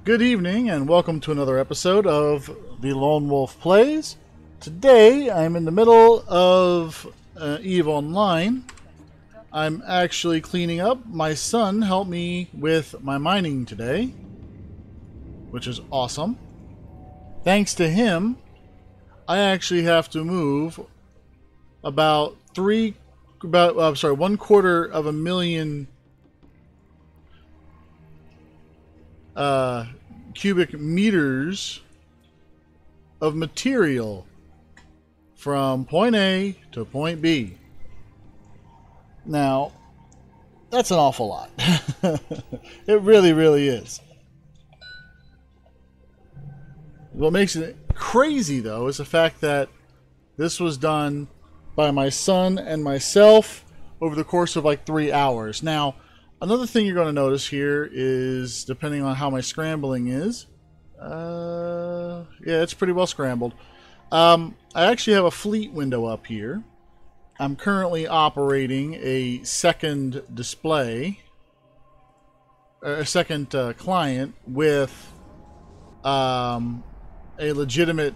Good evening, and welcome to another episode of The Lone Wolf Plays. Today, I'm in the middle of EVE Online. I'm actually cleaning up. My son helped me with my mining today, which is awesome. Thanks to him, I actually have to move about 1/4 cubic meters of material from point A to point B. Now, that's an awful lot. It really, really is. What makes it crazy, though, is the fact that this was done by my son and myself over the course of like 3 hours. Now, another thing you're going to notice here is, depending on how my scrambling is, yeah, it's pretty well scrambled. I actually have a fleet window up here. I'm currently operating a second display, a second client with a legitimate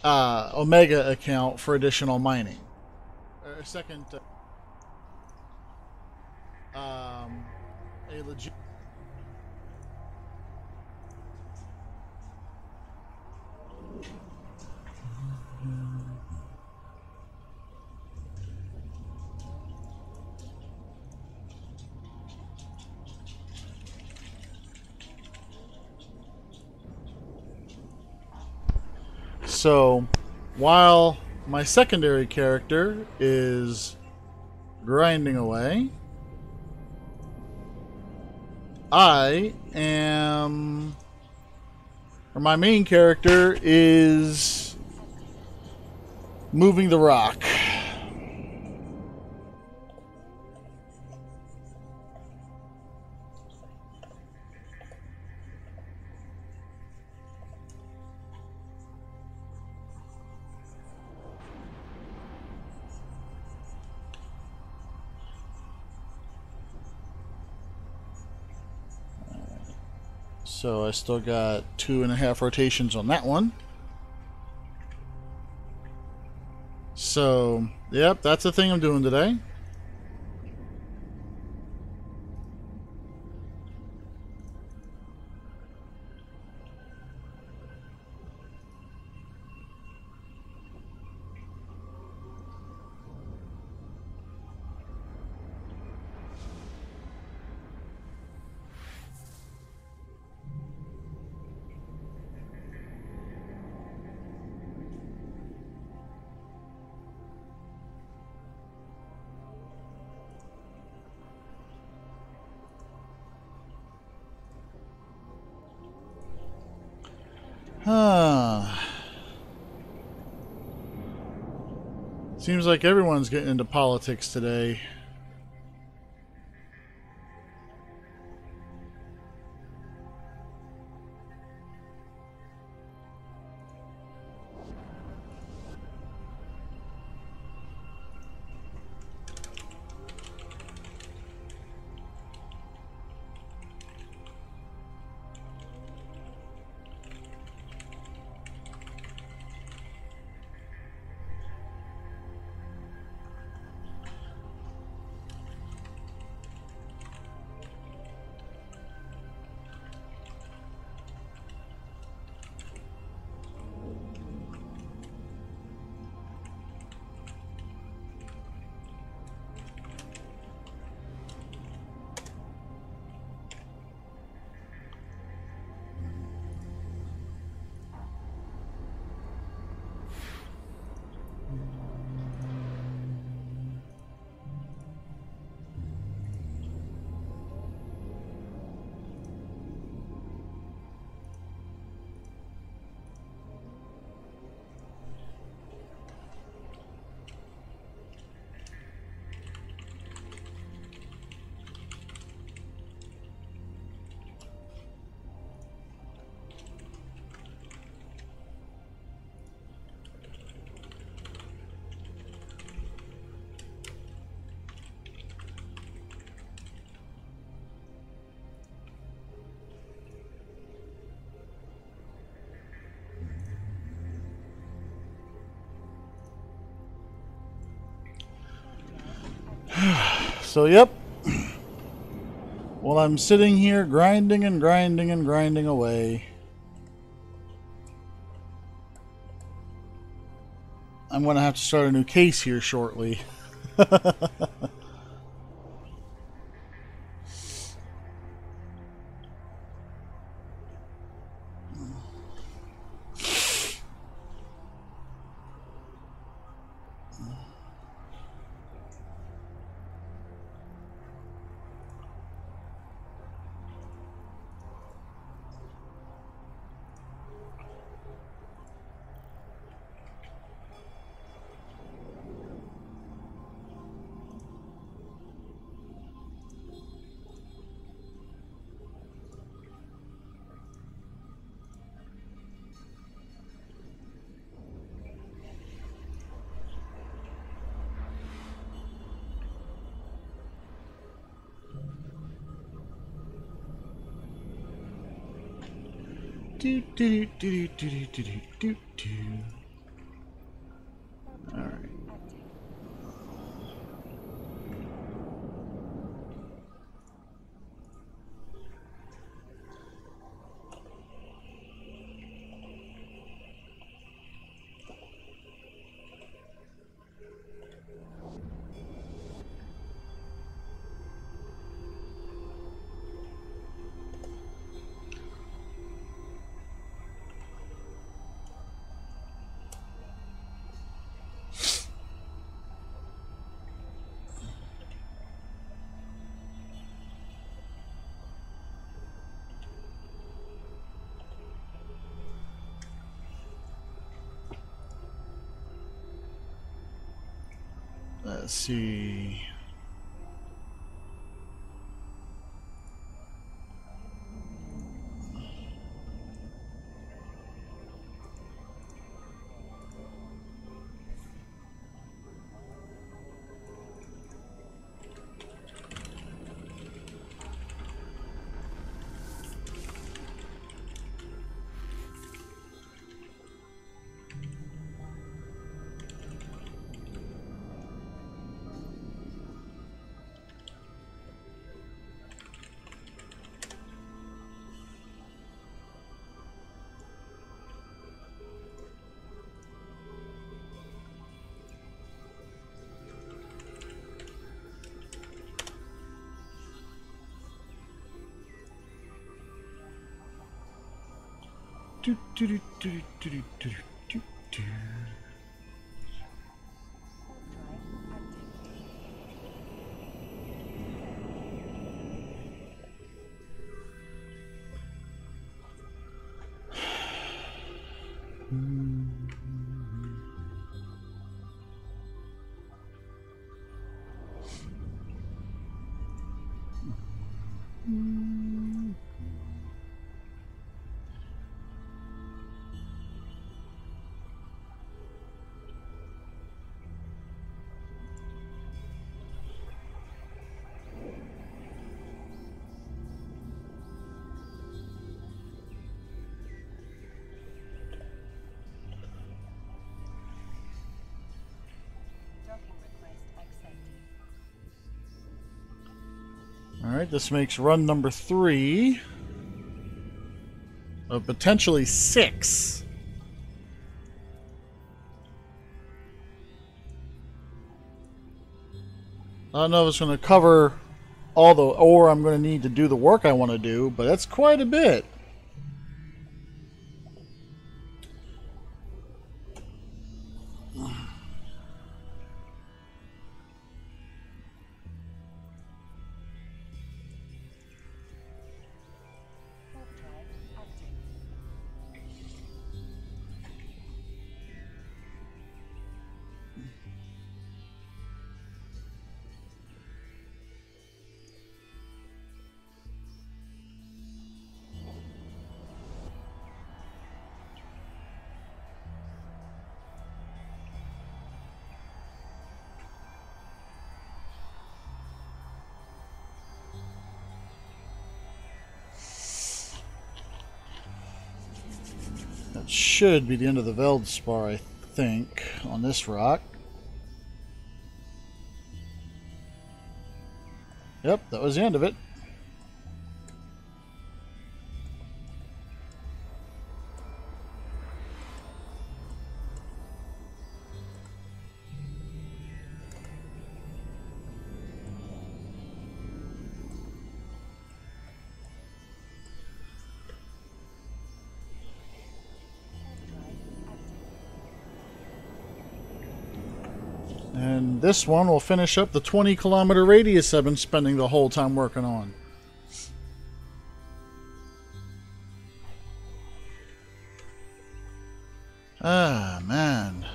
Omega account for additional mining. A second, a legit. So, while my secondary character is grinding away, my main character is moving the rock. So I still got 2.5 rotations on that one. So, yep, that's the thing I'm doing today. Seems like everyone's getting into politics today. So, yep. While I'm sitting here grinding and grinding and grinding away, I'm going to have to start a new case here shortly. Do, do, do, do, do, do, do, do, do. All right. Let's see. Do, do, do, do, do, do, do, do, do. Alright, this makes run number 3 of potentially 6. I don't know if it's going to cover all the ore I'm going to need to do the work I want to do, but that's quite a bit. That should be the end of the Veldspar, I think, on this rock. Yep, that was the end of it. And this one will finish up the 20-kilometer radius I've been spending the whole time working on. Ah, man.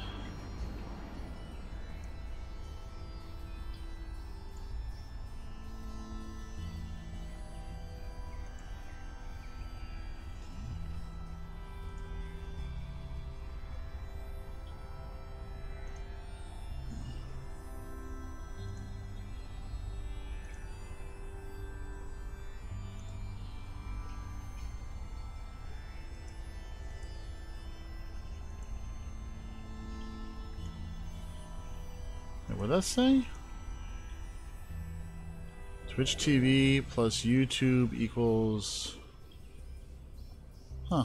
What did that say? Twitch TV plus YouTube equals... Huh.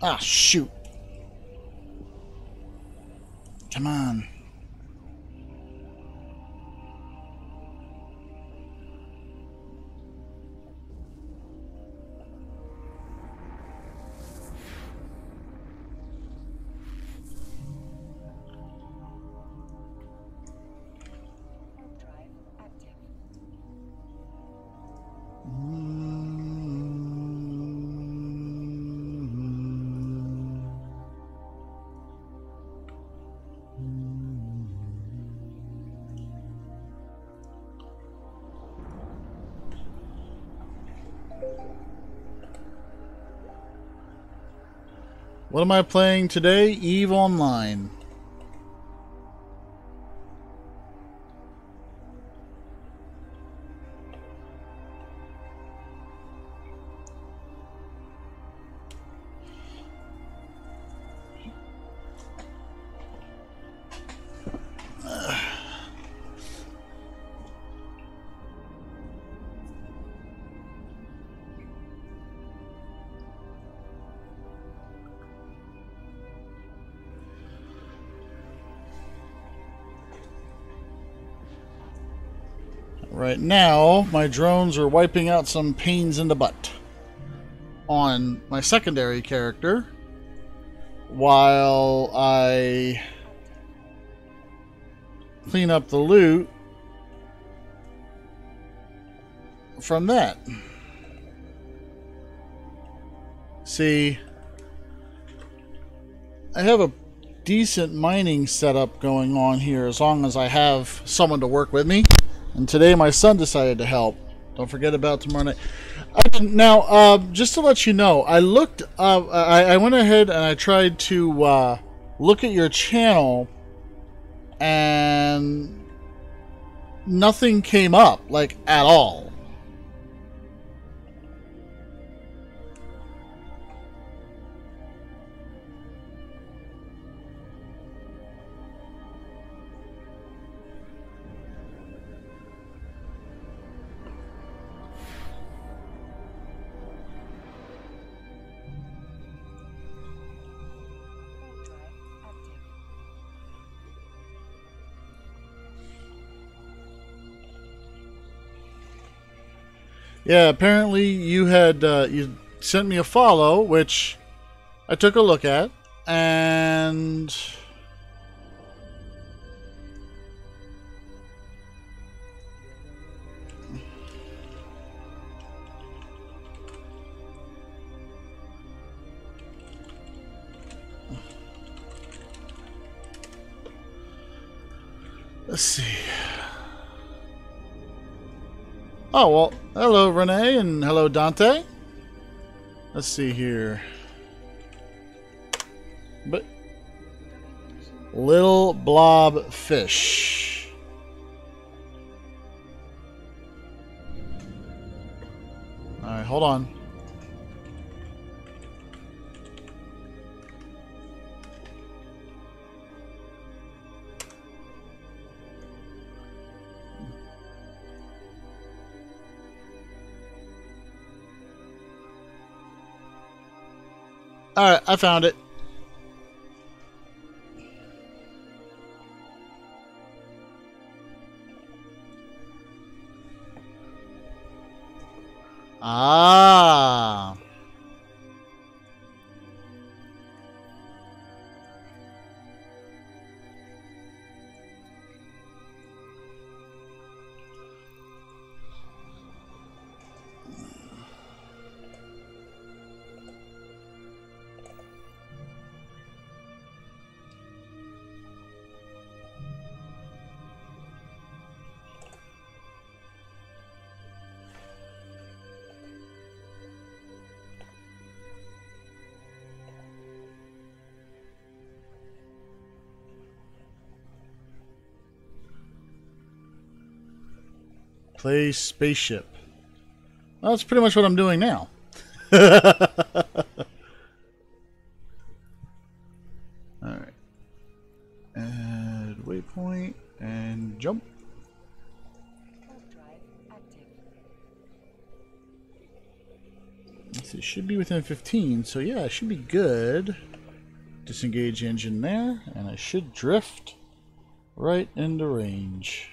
Ah, shoot. Come on. What am I playing today? EVE Online. Right now, my drones are wiping out some pains in the butt on my secondary character, while I clean up the loot from that. See, I have a decent mining setup going on here as long as I have someone to work with me. And today my son decided to help. Don't forget about tomorrow night. Now, just to let you know, I looked. I went ahead and I tried to look at your channel, and nothing came up, like, at all. Yeah, apparently you had you sent me a follow, which I took a look at, and let's see. Oh, well, hello, Renee, and hello, Dante. Let's see here. But little blob fish. All right, hold on. All right, I found it. Ah. Play spaceship. Well, that's pretty much what I'm doing now. Alright. Add waypoint and jump. It should be within 15, so yeah, it should be good. Disengage engine there, and I should drift right into range.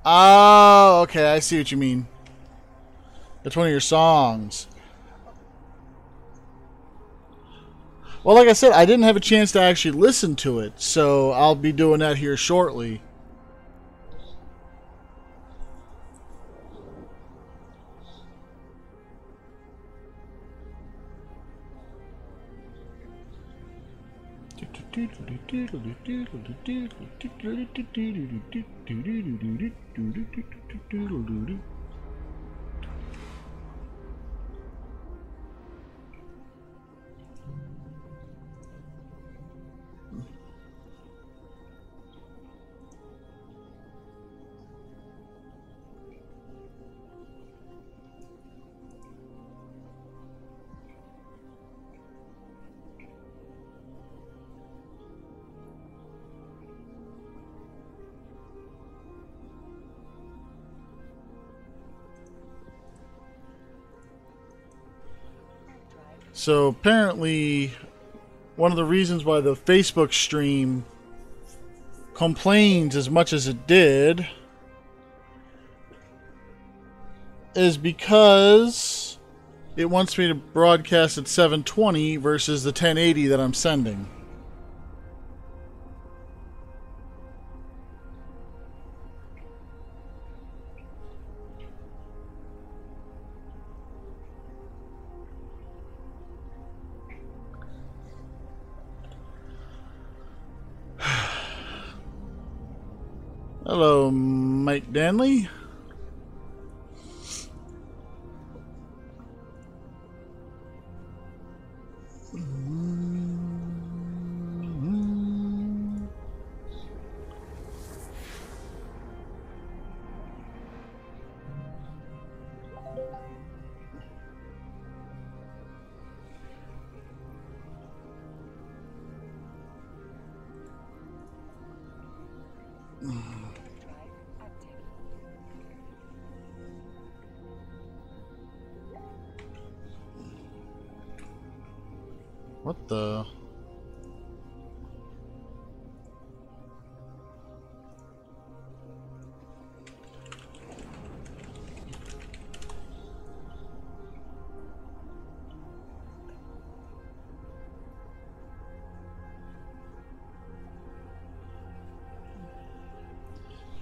Oh, okay, I see what you mean. It's one of your songs. Well, like I said, I didn't have a chance to actually listen to it, so I'll be doing that here shortly. So apparently, one of the reasons why the Facebook stream complains as much as it did is because it wants me to broadcast at 720 versus the 1080 that I'm sending. Hello, Mike Danley. What the?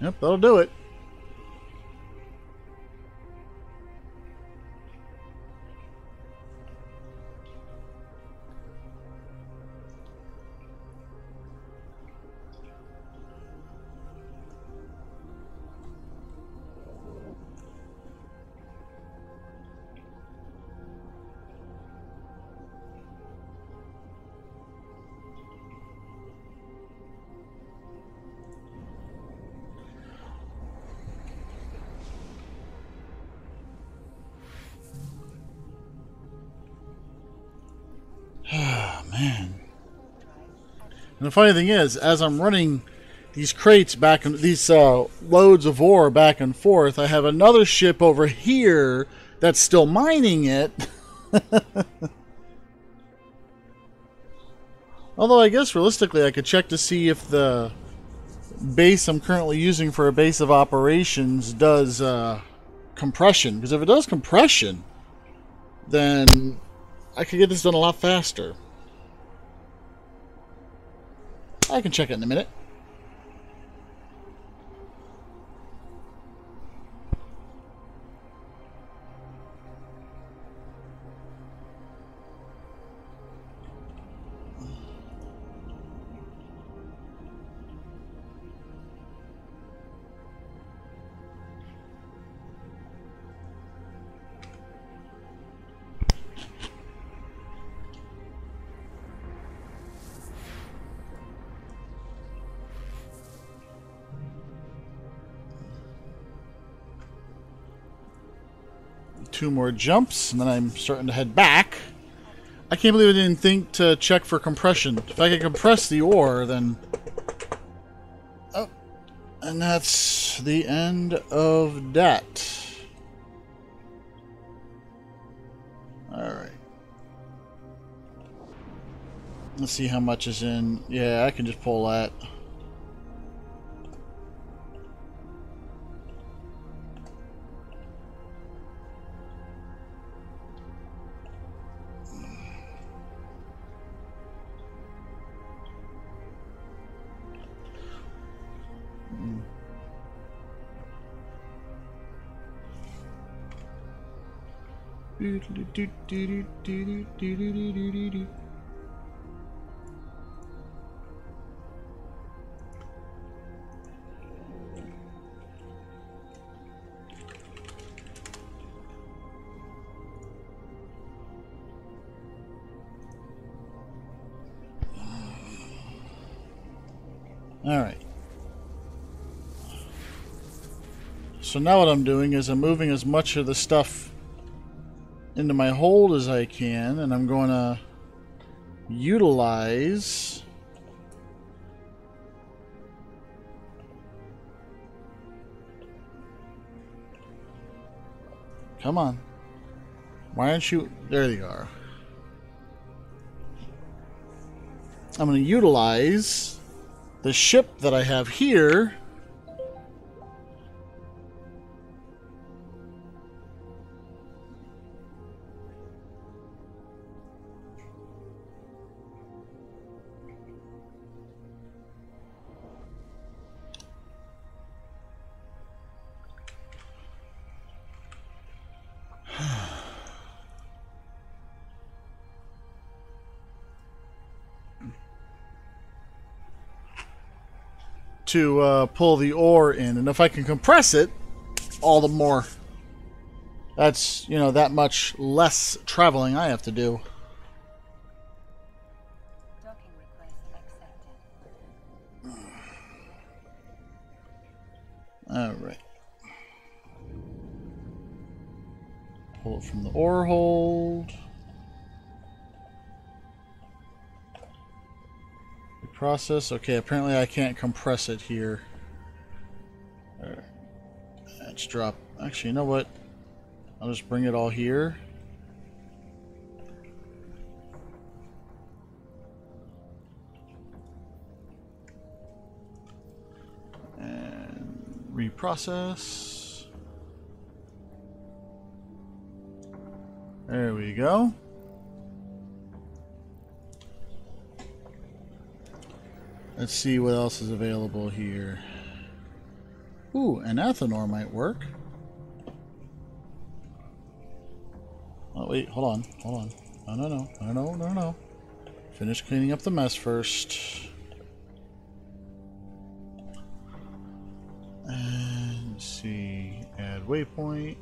Yep, that'll do it. Man. And the funny thing is, as I'm running these crates back and these loads of ore back and forth, I have another ship over here that's still mining it. Although I guess realistically I could check to see if the base I'm currently using for a base of operations does compression. Because if it does compression, then I could get this done a lot faster. I can check it in a minute. Two more jumps, and then I'm starting to head back. I can't believe I didn't think to check for compression. If I can compress the ore, then... Oh, and that's the end of that. Alright. Let's see how much is in. Yeah, I can just pull that. Alright. So now what I'm doing is I'm moving as much of the stuff into my hold as I can, and I'm going to utilize come on, why aren't you there? You are. I'm going to utilize the ship that I have here to pull the ore in, and if I can compress it, all the more. That's, you know, that much less traveling I have to do. Docking request accepted. Alright. Pull it from the ore hold. Process. Okay, apparently I can't compress it here. Alright. Let's drop. Actually, you know what? I'll just bring it all here. And reprocess. There we go. Let's see what else is available here. Ooh, an Athanor might work. Oh, wait, hold on, hold on. No. Finish cleaning up the mess first. And let's see, add waypoint.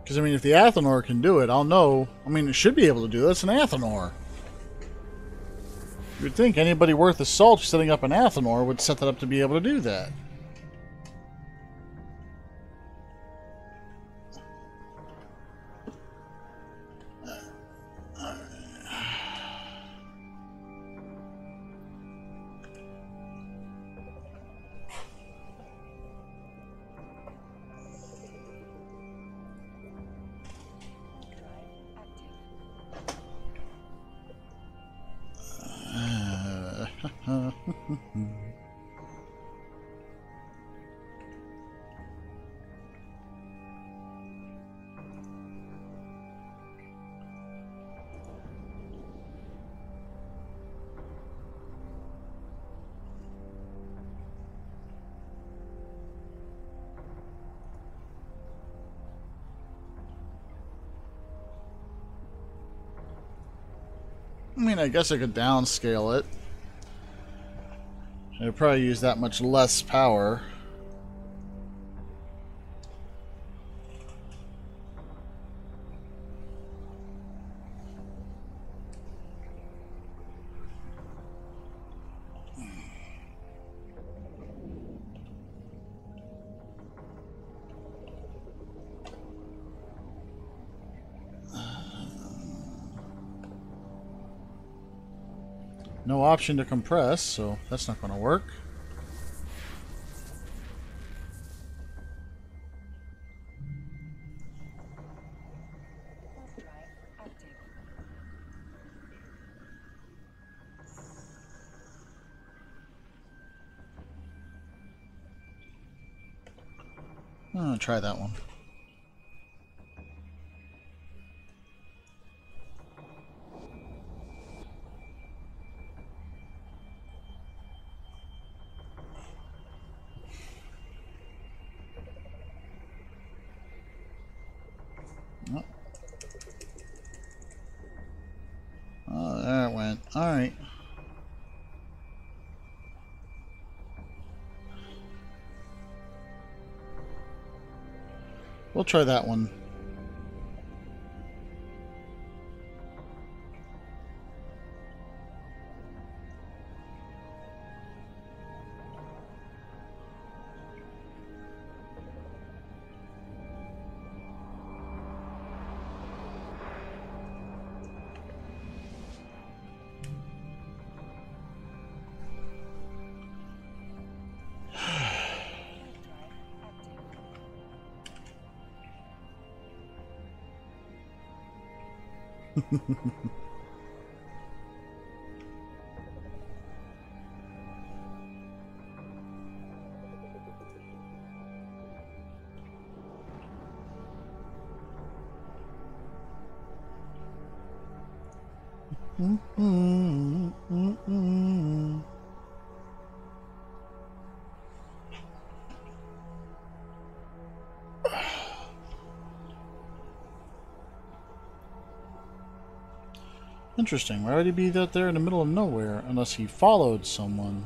Because, I mean, if the Athanor can do it, I'll know. I mean, it should be able to do this. An Athanor. You would think anybody worth the salt setting up an Athanor would set that up to be able to do that. I mean, I guess I could downscale it. It'd probably use that much less power. No option to compress, so that's not going to work. I'm going to try that one. Oh, there it went. Alright. We'll try that one. Interesting. Why would he be out there in the middle of nowhere unless he followed someone?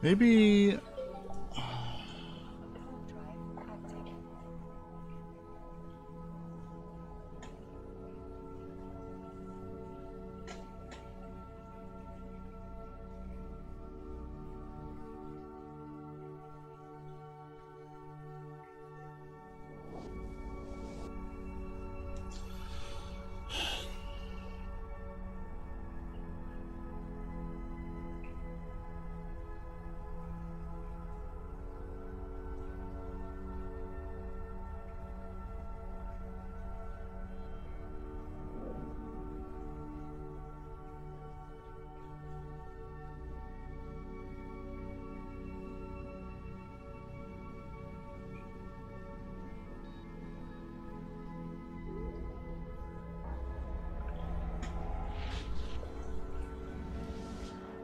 Maybe...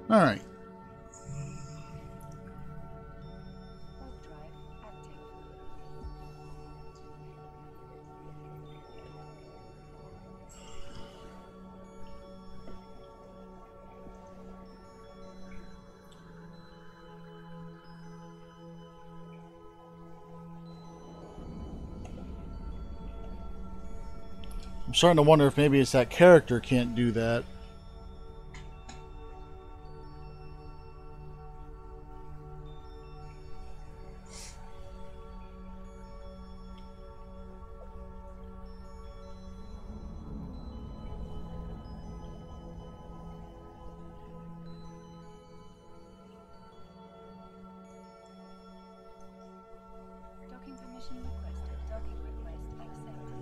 All right. I'm starting to wonder if maybe it's that character can't do that. Docking permission requested. Docking request accepted.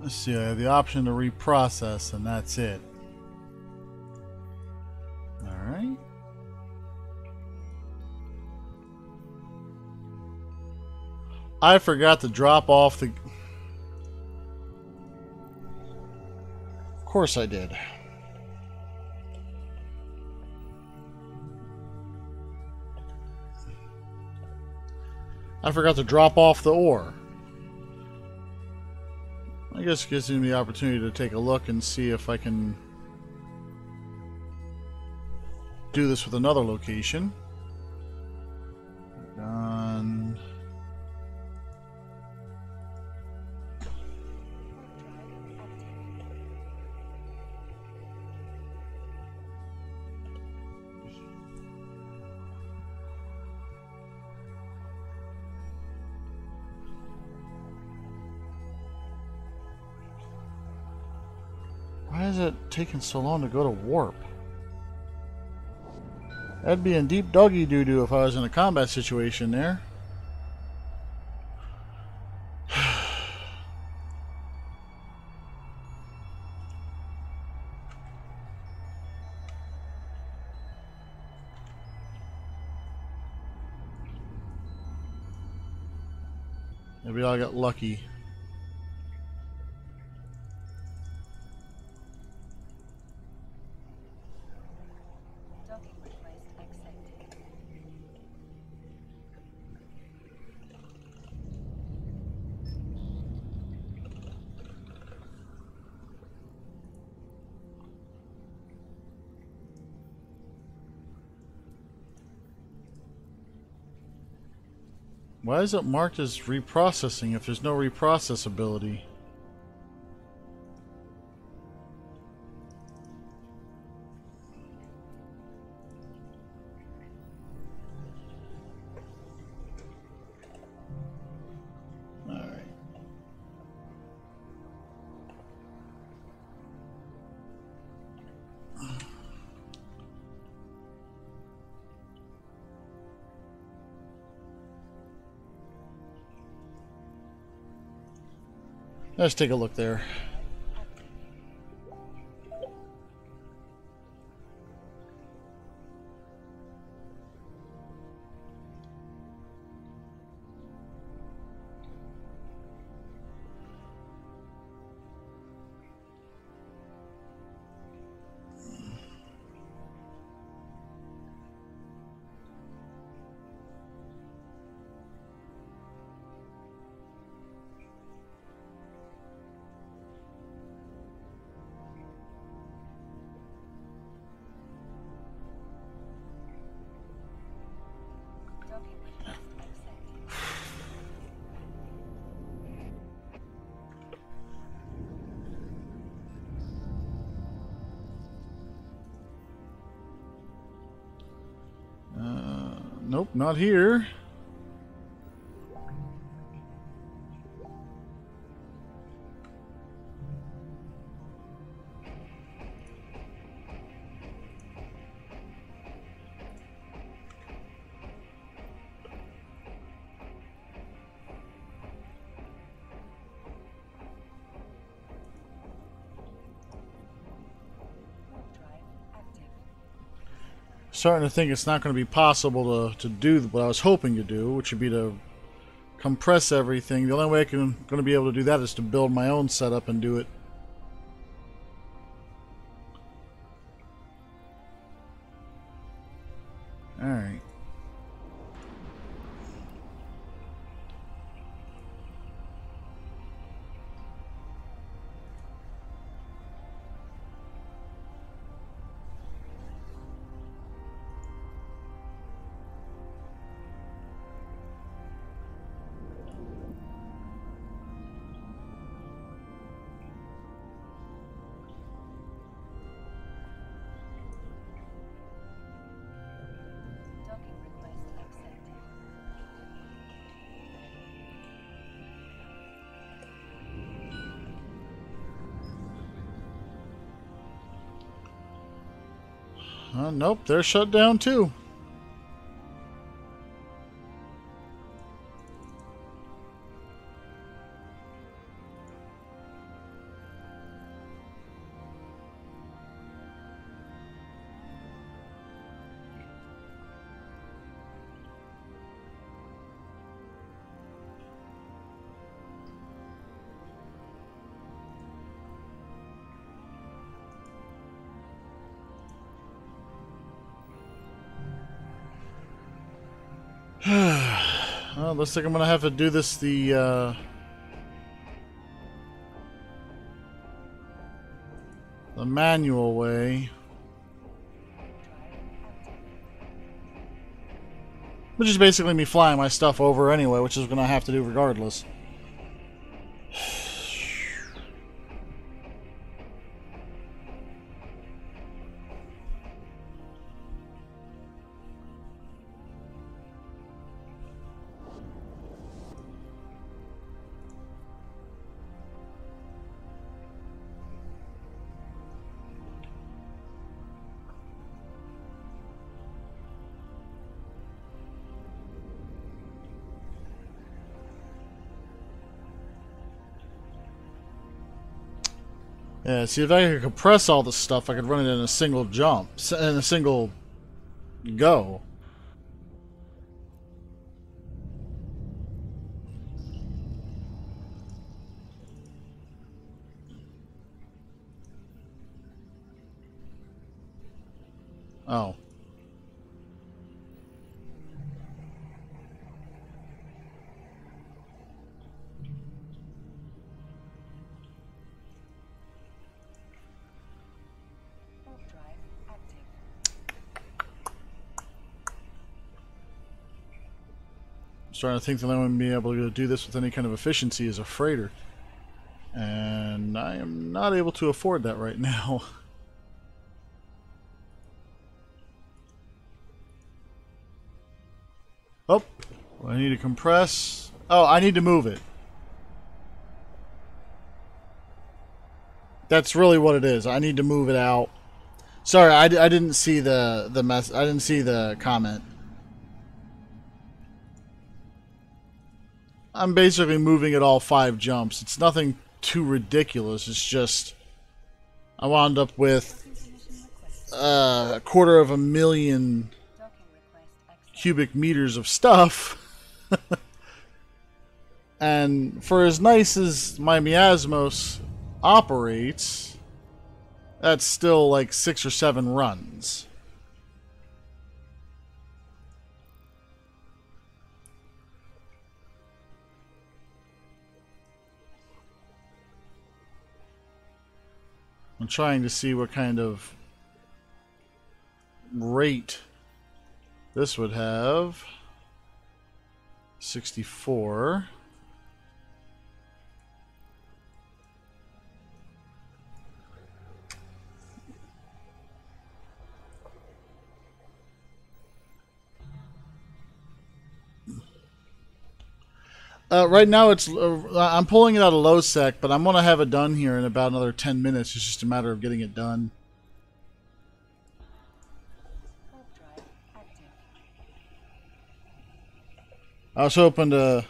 Let's see, I have the option to reprocess, and that's it. Alright. I forgot to drop off the... Of course I did. I forgot to drop off the ore. I guess it gives me the opportunity to take a look and see if I can do this with another location. Done. Why is it taking so long to go to warp? That'd be in deep doggy doo-doo if I was in a combat situation there. Maybe I got lucky. Docking request accepted. Why is it marked as reprocessing if there's no reprocess ability? Alright. Let's take a look there. Nope, not here. Warp drive active. Starting to think it's not going to be possible to do what I was hoping to do, which would be to compress everything. The only way I'm going to be able to do that is to build my own setup and do it. Alright. Docking request accepted. Nope, they're shut down too. Well, looks like I'm gonna have to do this the manual way, which is basically me flying my stuff over anyway, which is gonna have to do regardless. Yeah, see, if I could compress all this stuff, I could run it in a single jump, in a single go. Oh. Warp drive active. I'm starting to think that I'm going to be able to do this with any kind of efficiency as a freighter. And I am not able to afford that right now. Oh, I need to compress. Oh, I need to move it. That's really what it is. I need to move it out. Sorry, I didn't see the mess. I didn't see the comment. I'm basically moving it all 5 jumps. It's nothing too ridiculous. It's just I wound up with Permission requested. 250,000 Docking request accepted. cubic meters of stuff. And for as nice as my Miasmos operates, that's still like 6 or 7 runs. I'm trying to see what kind of rate this would have. 64. Right now, I'm pulling it out of low sec, but I'm gonna have it done here in about another 10 minutes. It's just a matter of getting it done. Warp drive active. I was hoping to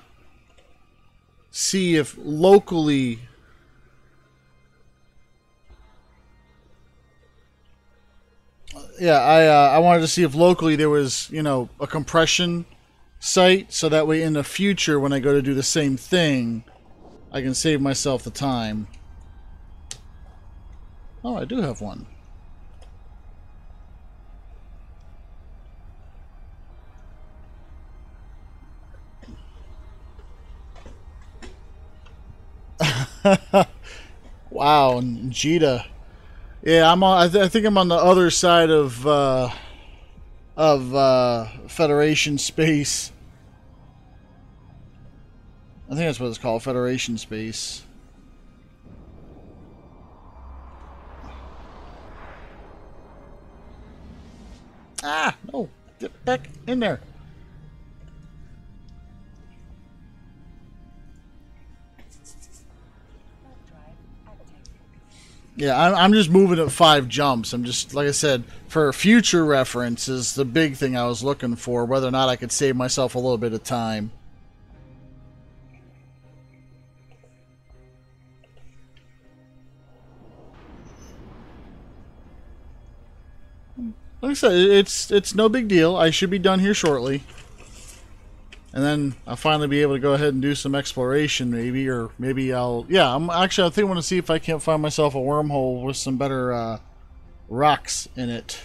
see if locally. Yeah, I wanted to see if locally there was, a compression site, so that way in the future when I go to do the same thing, I can save myself the time. Oh, I do have one. Wow, Jita. Yeah, I'm on. I think I'm on the other side of Federation space. I think that's what it's called, Federation space. Ah, no, get back in there. Warp drive active. Yeah, I'm just moving at 5 jumps. I'm just, like I said, for future reference is the big thing I was looking for, whether or not I could save myself a little bit of time. Like I said, it's no big deal. I should be done here shortly. And then I'll finally be able to go ahead and do some exploration, maybe, or maybe I'll... Yeah, I think I want to see if I can't find myself a wormhole with some better rocks in it.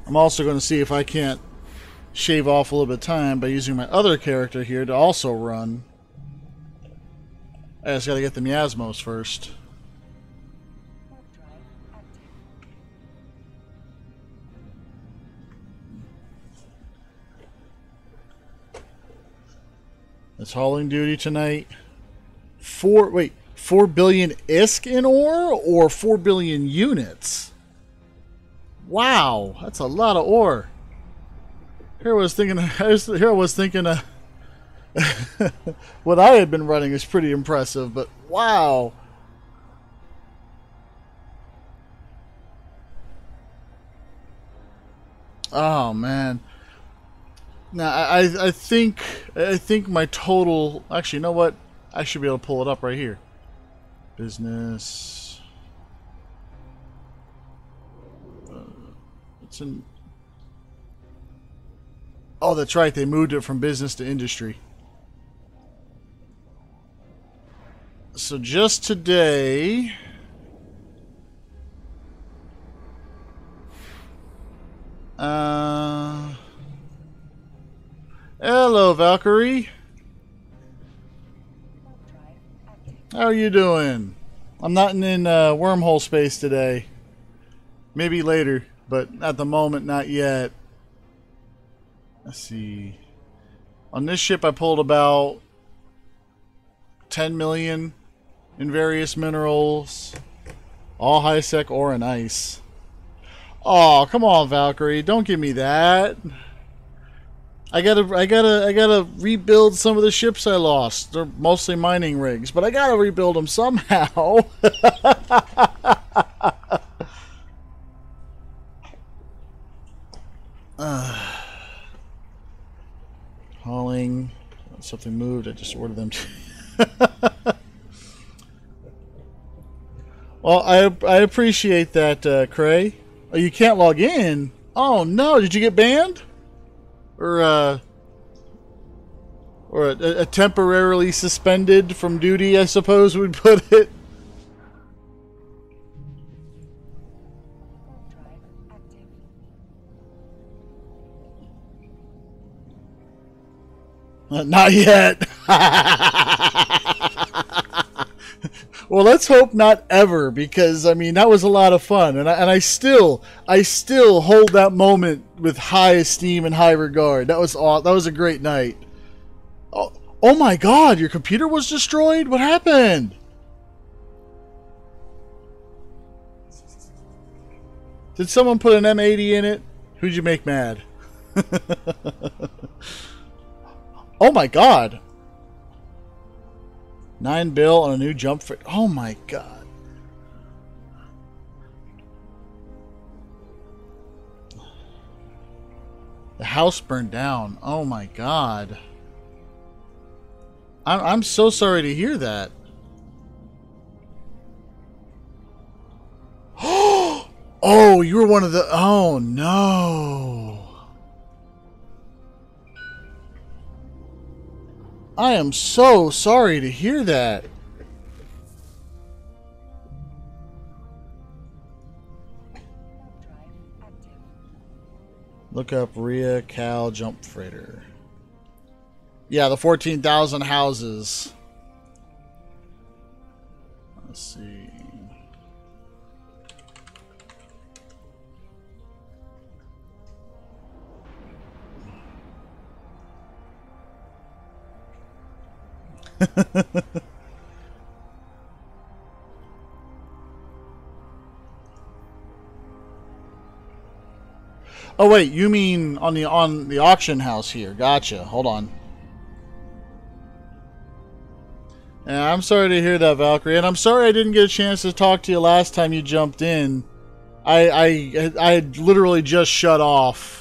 I'm also going to see if I can't shave off a little bit of time by using my other character here to also run. I just got to get the miasmos first. Warp drive active. It's hauling duty tonight. 4 billion ISK in ore or 4 billion units? Wow, that's a lot of ore. Here I was thinking what I had been running is pretty impressive, but wow. Oh man. Now I think my total, actually, you know what? I should be able to pull it up right here. Business. It's in. Oh, that's right. They moved it from business to industry. So just today, hello, Valkyrie. Warp drive active. How are you doing? I'm not in wormhole space today. Maybe later, but at the moment, not yet. Let's see. On this ship, I pulled about 10 million in various minerals, all high sec ore and ice. Oh, come on, Valkyrie! Don't give me that. I gotta rebuild some of the ships I lost. They're mostly mining rigs, but I gotta rebuild them somehow. Hauling. Something moved. I just ordered them. Well, I appreciate that, Cray. Oh, you can't log in. Oh no! Did you get banned? Or a temporarily suspended from duty, I suppose we'd put it. Warp drive active. Not yet. Well, let's hope not ever, because I mean that was a lot of fun, and I still hold that moment with high esteem and high regard. That was a great night. Oh my god, your computer was destroyed? What happened? Did someone put an M80 in it? Who'd you make mad? Oh my god. 9 bill on a new jump for... Oh my god. The house burned down. Oh my god. I'm so sorry to hear that. Oh, you were one of the... Oh no. I am so sorry to hear that. Look up Rhea Cal Jump Freighter. Yeah, the 14,000 houses. Let's see. Oh wait, you mean on the auction house here? Gotcha. Hold on. Yeah, I'm sorry to hear that, Valkyrie, and I'm sorry I didn't get a chance to talk to you last time you jumped in. I had literally just shut off.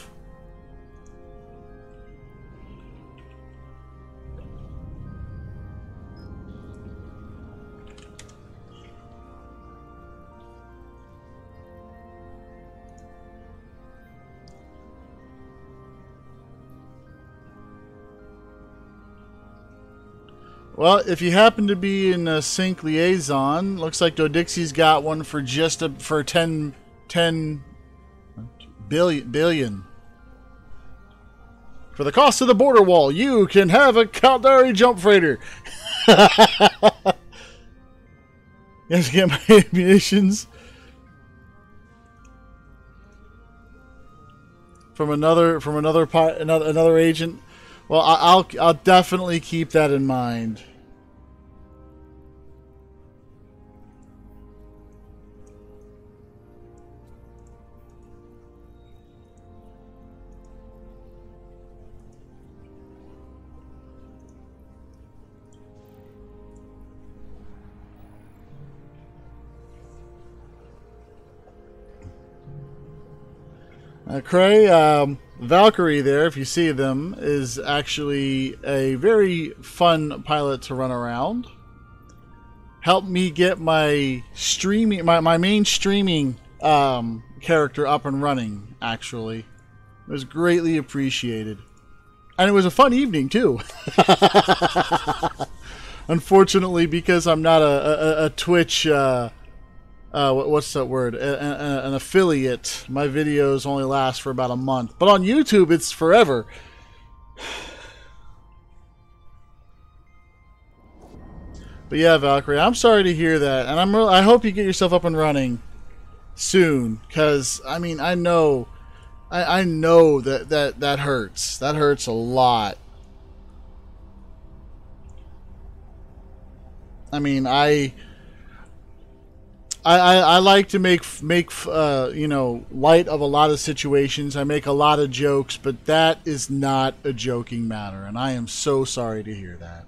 Well, if you happen to be in a sync liaison, looks like Dodixie's got one for just for 10 billion. For the cost of the border wall, you can have a Caldari jump freighter. Yes, get my munitions from another agent. Well, I'll definitely keep that in mind. Cray, Valkyrie there, if you see them, is actually a very fun pilot to run around. Helped me get my streaming, my main streaming character up and running, actually. It was greatly appreciated. And it was a fun evening, too. Unfortunately, because I'm not a Twitch... what's that word? An affiliate. My videos only last for about a month, but on YouTube it's forever. But yeah, Valkyrie, I'm sorry to hear that, and I hope you get yourself up and running soon, because I mean I know that hurts. That hurts a lot. I mean I like to make you know, light of a lot of situations. I make a lot of jokes, but that is not a joking matter, and I am so sorry to hear that.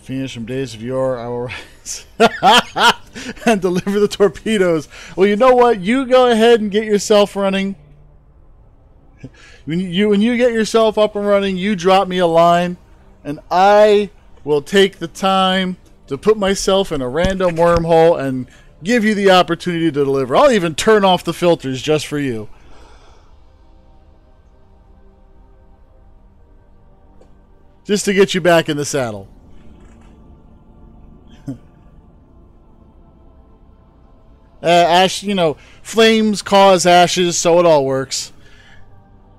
Finish from Days of Yore, I will rise and deliver the torpedoes. Well, you know what? You go ahead and get yourself running. When you get yourself up and running, you drop me a line, and I will take the time to put myself in a random wormhole and give you the opportunity to deliver. I'll even turn off the filters just for you. Just to get you back in the saddle. Ash, you know, flames cause ashes, so it all works.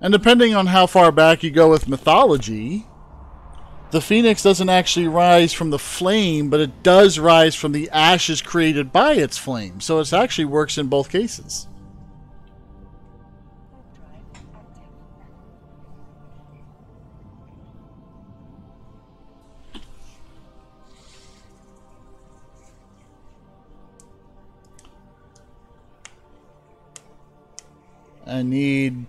And depending on how far back you go with mythology, the phoenix doesn't actually rise from the flame, but it does rise from the ashes created by its flame. So it actually works in both cases. I need...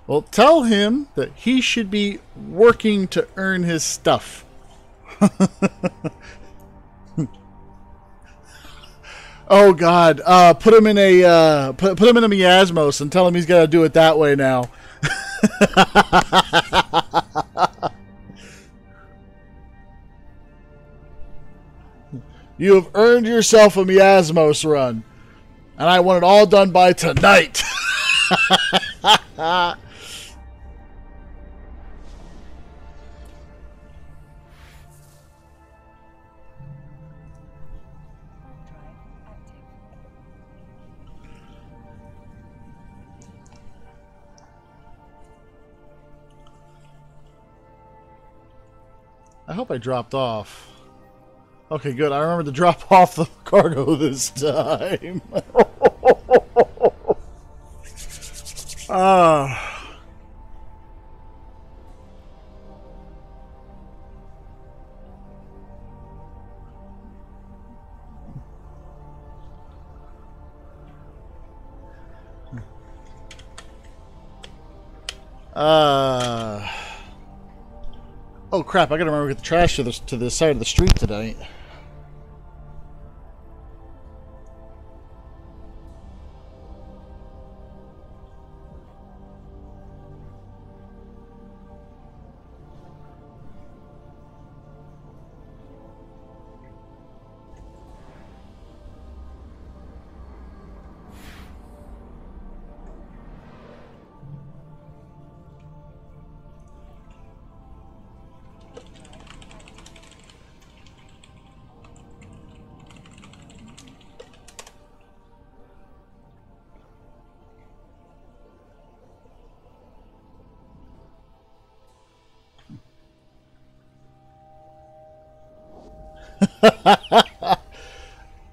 Well, tell him that he should be working to earn his stuff. Oh God! Put him in a put him in a miasmos and tell him he's got to do it that way now. You have earned yourself a miasmos run, and I want it all done by tonight. I hope I dropped off. Okay, good. I remember to drop off the cargo this time. Oh crap! I gotta remember to get the trash to the side of the street tonight.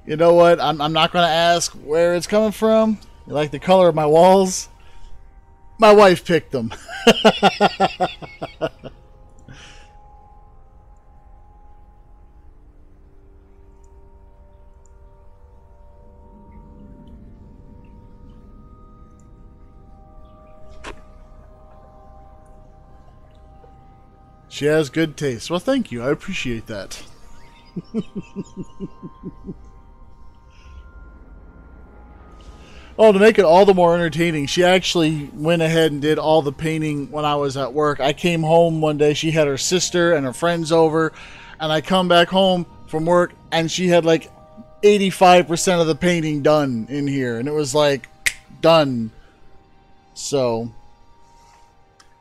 You know what? I'm not going to ask where it's coming from. You like the color of my walls? My wife picked them. She has good taste. Well, thank you. I appreciate that. Oh, to make it all the more entertaining, she actually went ahead and did all the painting when I was at work. I came home one day, she had her sister and her friends over, and I come back home from work, and she had like 85% of the painting done in here, and it was like, done. So,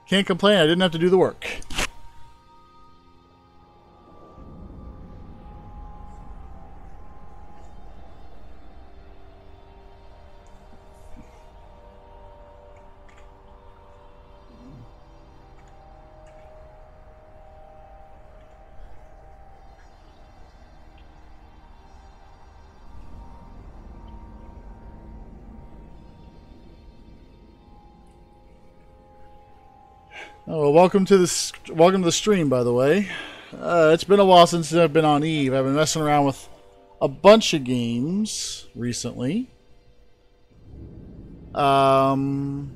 can't complain, I didn't have to do the work. Oh, welcome to the stream, by the way. It's been a while since I've been on Eve. I've been messing around with a bunch of games recently. There's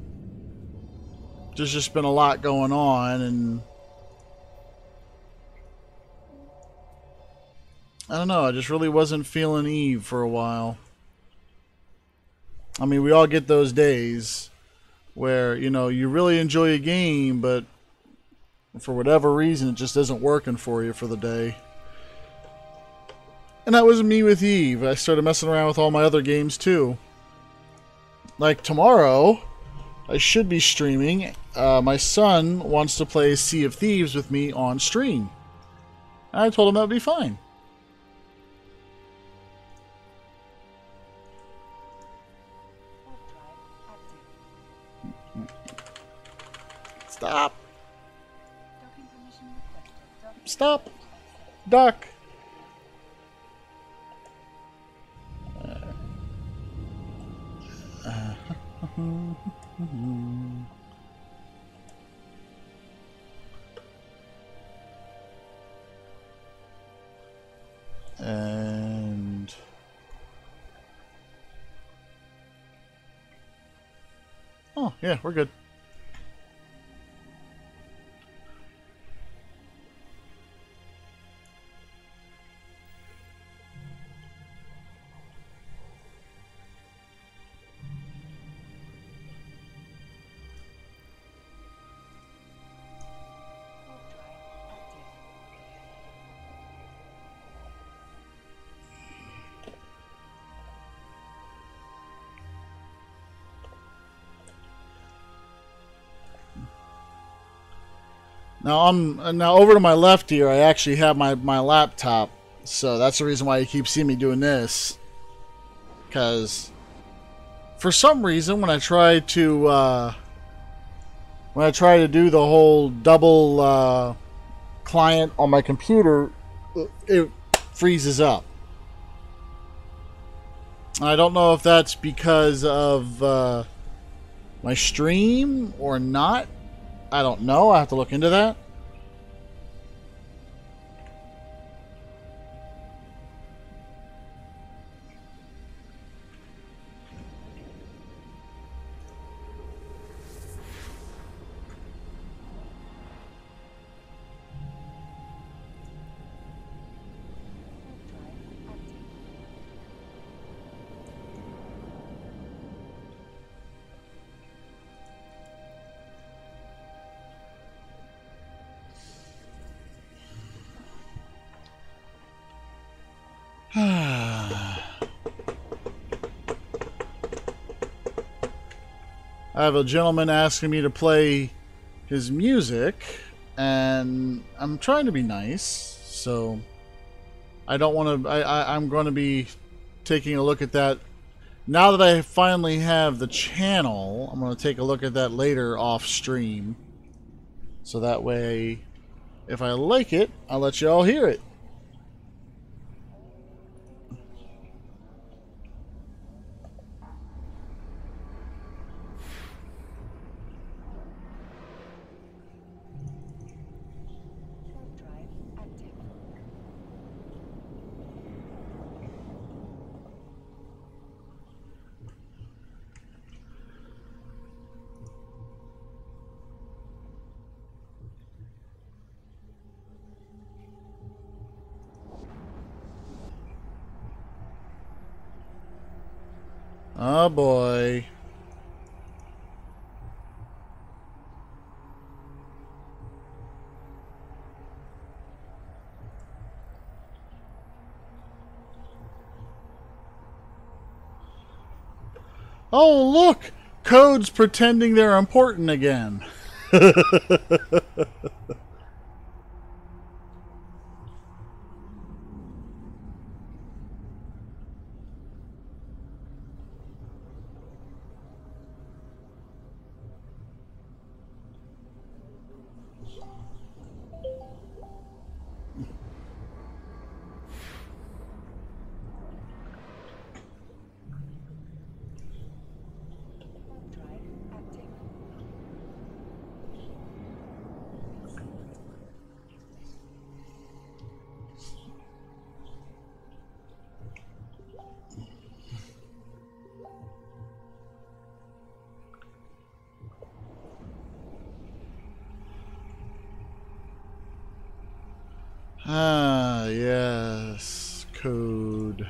just been a lot going on, and I don't know. I just really wasn't feeling Eve for a while. I mean, we all get those days where, you know, you really enjoy a game, but for whatever reason, it just isn't working for you for the day. And that was me with Eve. I started messing around with all my other games too. Like tomorrow, I should be streaming. My son wants to play Sea of Thieves with me on stream. I told him that would be fine. Stop. Docking permission requested. Docking Stop. accepted. Duck. And oh yeah, we're good. Warp drive active. Now over to my left here. I actually have my laptop, so that's the reason why you keep seeing me doing this. Because for some reason, when I try to do the whole double client on my computer, it freezes up. I don't know if that's because of my stream or not. I don't know. I have to look into that. Warp drive active. I have a gentleman asking me to play his music, and I'm trying to be nice, so I don't want to. I'm going to be taking a look at that now that I finally have the channel. I'm going to take a look at that later off stream, so that way, if I like it, I'll let you all hear it. Warp drive active. Oh boy. Oh, look! Code's pretending they're important again. Warp drive active. Ah, yes. Code.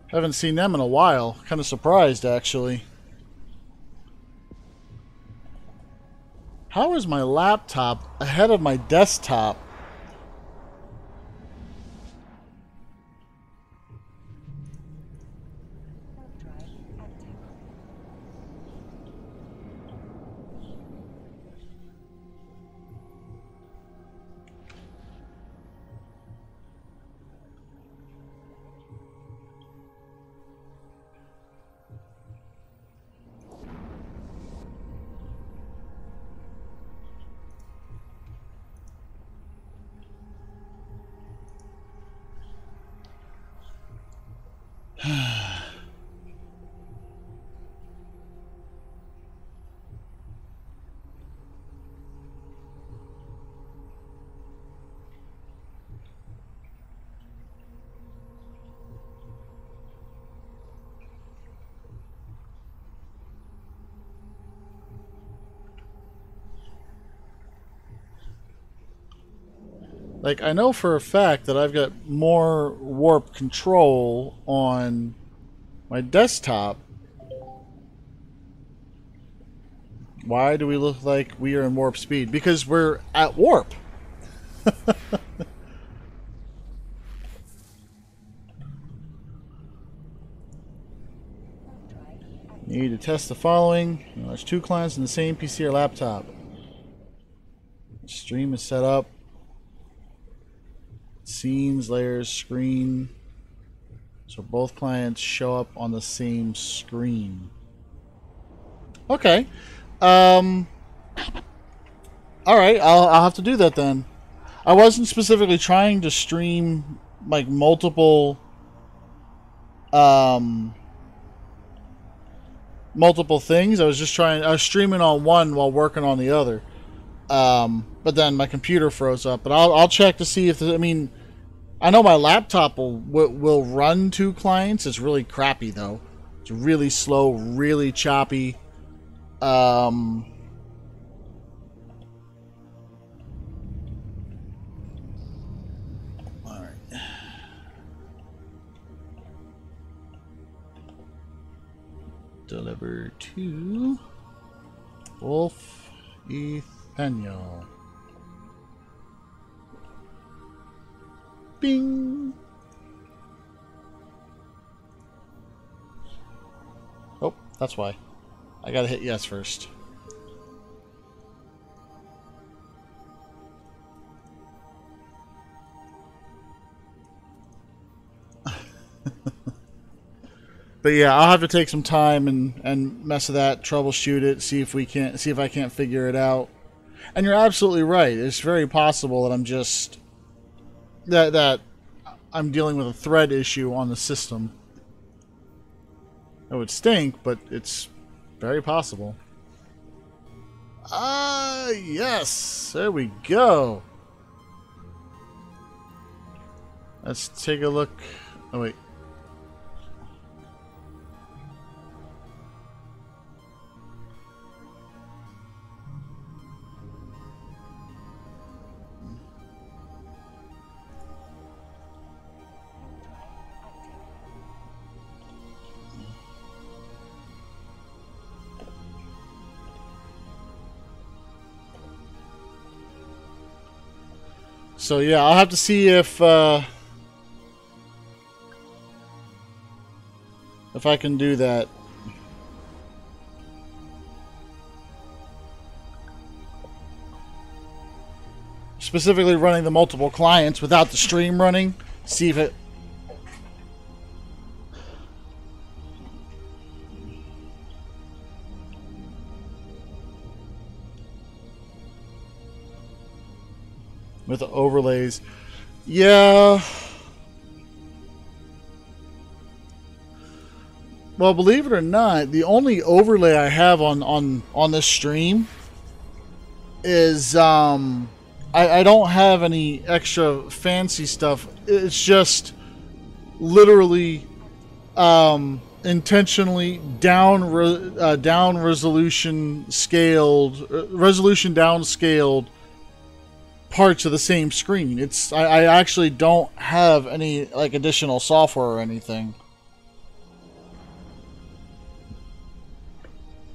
Haven't seen them in a while. Kind of surprised, actually. How is my laptop ahead of my desktop? Like, I know for a fact that I've got more warp control on my desktop. Why do we look like we are in warp speed? Because we're at warp. Need to test the following. There's 2 clients in the same PC or laptop. Stream is set up. Scenes, layers, screen. So both clients show up on the same screen. Okay. Alright, I'll have to do that then. I wasn't specifically trying to stream like multiple things. I was streaming on one while working on the other. But then my computer froze up. But I'll check to see if I know my laptop will run 2 clients. It's really crappy though. It's really slow, really choppy. All right. Deliver to Wolf Nathaniel. Bing. Oh, that's why. I gotta hit yes first. But yeah, I'll have to take some time and mess with that, troubleshoot it, see if I can't figure it out. And you're absolutely right. It's very possible that I'm just that I'm dealing with a thread issue on the system. It would stink, but it's very possible. Yes. There we go. Let's take a look. Oh, wait. So yeah, I'll have to see if I can do that. Specifically running the multiple clients without the stream running. See if it... with the overlays. Yeah. Well, believe it or not, the only overlay I have on this stream is I don't have any extra fancy stuff. It's just literally intentionally down resolution downscaled parts of the same screen. I actually don't have any like additional software or anything.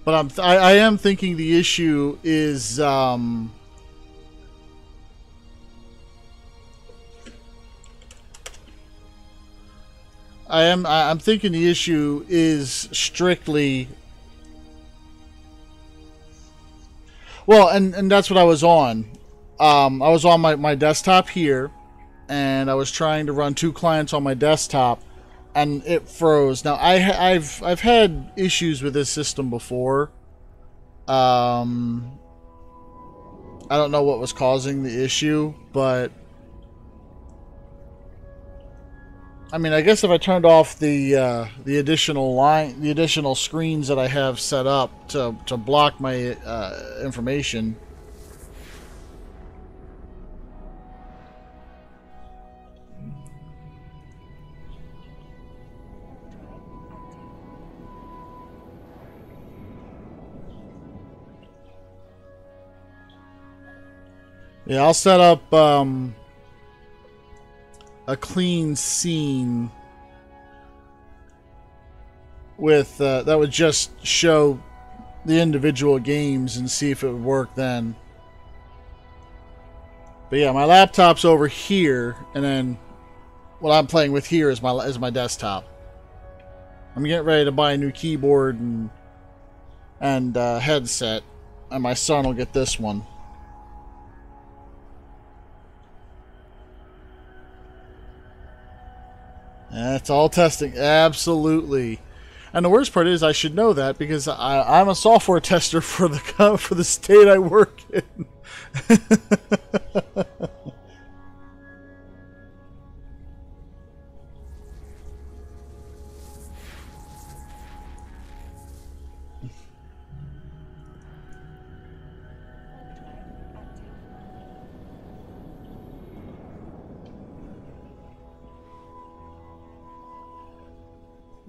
But I am thinking the issue is I'm thinking the issue is strictly, well, and that's what I was on. I was on my desktop here, and I was trying to run 2 clients on my desktop, and it froze. Now I've had issues with this system before. I don't know what was causing the issue, but I mean, I guess if I turned off the additional screens that I have set up to block my information. Yeah, I'll set up a clean scene with that would just show the individual games and see if it would work then. But yeah, my laptop's over here, and then what I'm playing with here is my desktop. I'm getting ready to buy a new keyboard and headset, and my son will get this one. That's all testing, absolutely. And the worst part is, I should know that because I'm a software tester for the state I work in.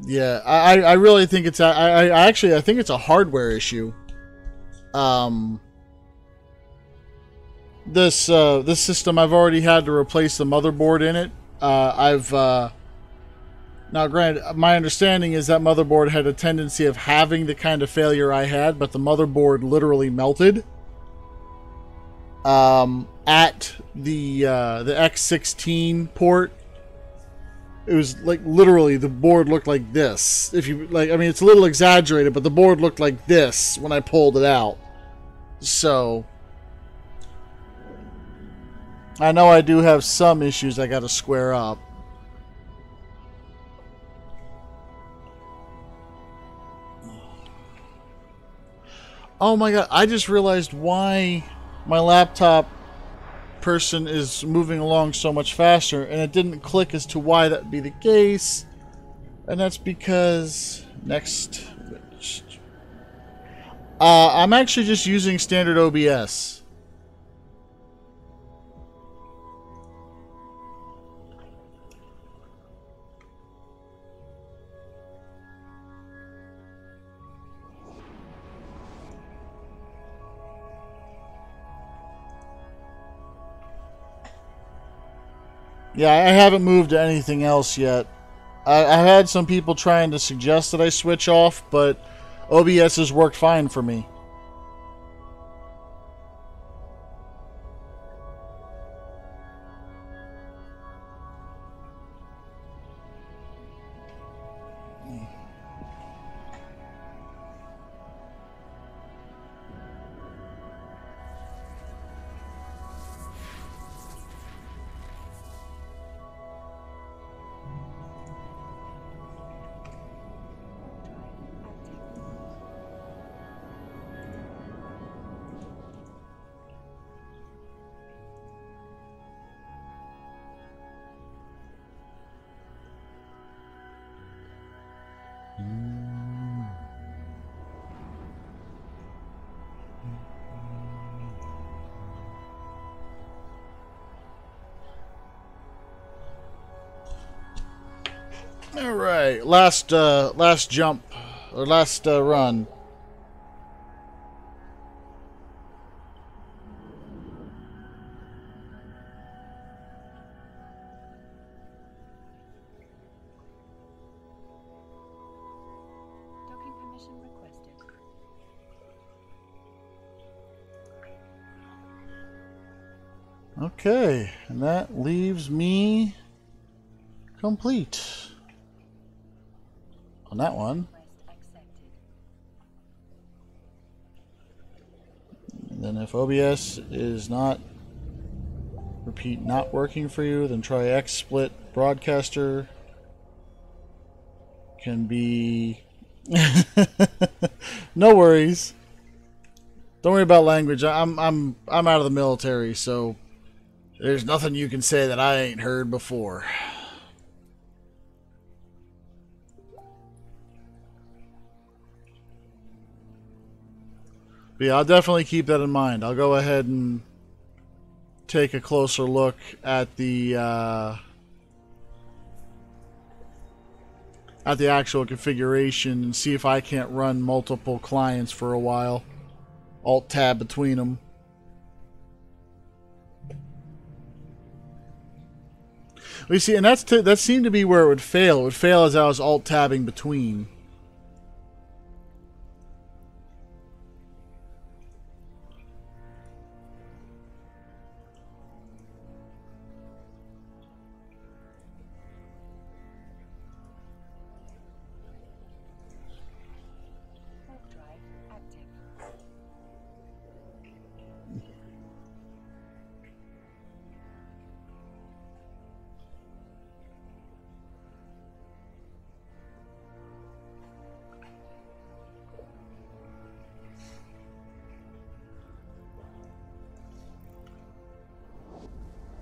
Yeah, I really think it's I actually I think it's a hardware issue. This system, I've already had to replace the motherboard in it. Now granted, my understanding is that motherboard had a tendency of having the kind of failure I had, but the motherboard literally melted at the X16 port. It was like literally the board looked like this. If you like, I mean, it's a little exaggerated, but the board looked like this when I pulled it out. So I know I do have some issues I got to square up. Oh my god, I just realized why my laptop person is moving along so much faster, and it didn't click as to why that would be the case. And that's because next I'm actually just using standard OBS. Yeah, I haven't moved to anything else yet. I've had some people trying to suggest that I switch off, but OBS has worked fine for me. All right, last jump or last run. Docking permission requested. Okay, and that leaves me complete on that one. And then if OBS is not, repeat, not working for you, then try XSplit Broadcaster. Can be no worries. Don't worry about language. I'm out of the military, so there's nothing you can say that I ain't heard before. But yeah, I'll definitely keep that in mind. I'll go ahead and take a closer look at the actual configuration and see if I can't run multiple clients for a while. Alt tab between them. You see, and that seemed to be where it would fail. It would fail as I was alt tabbing between.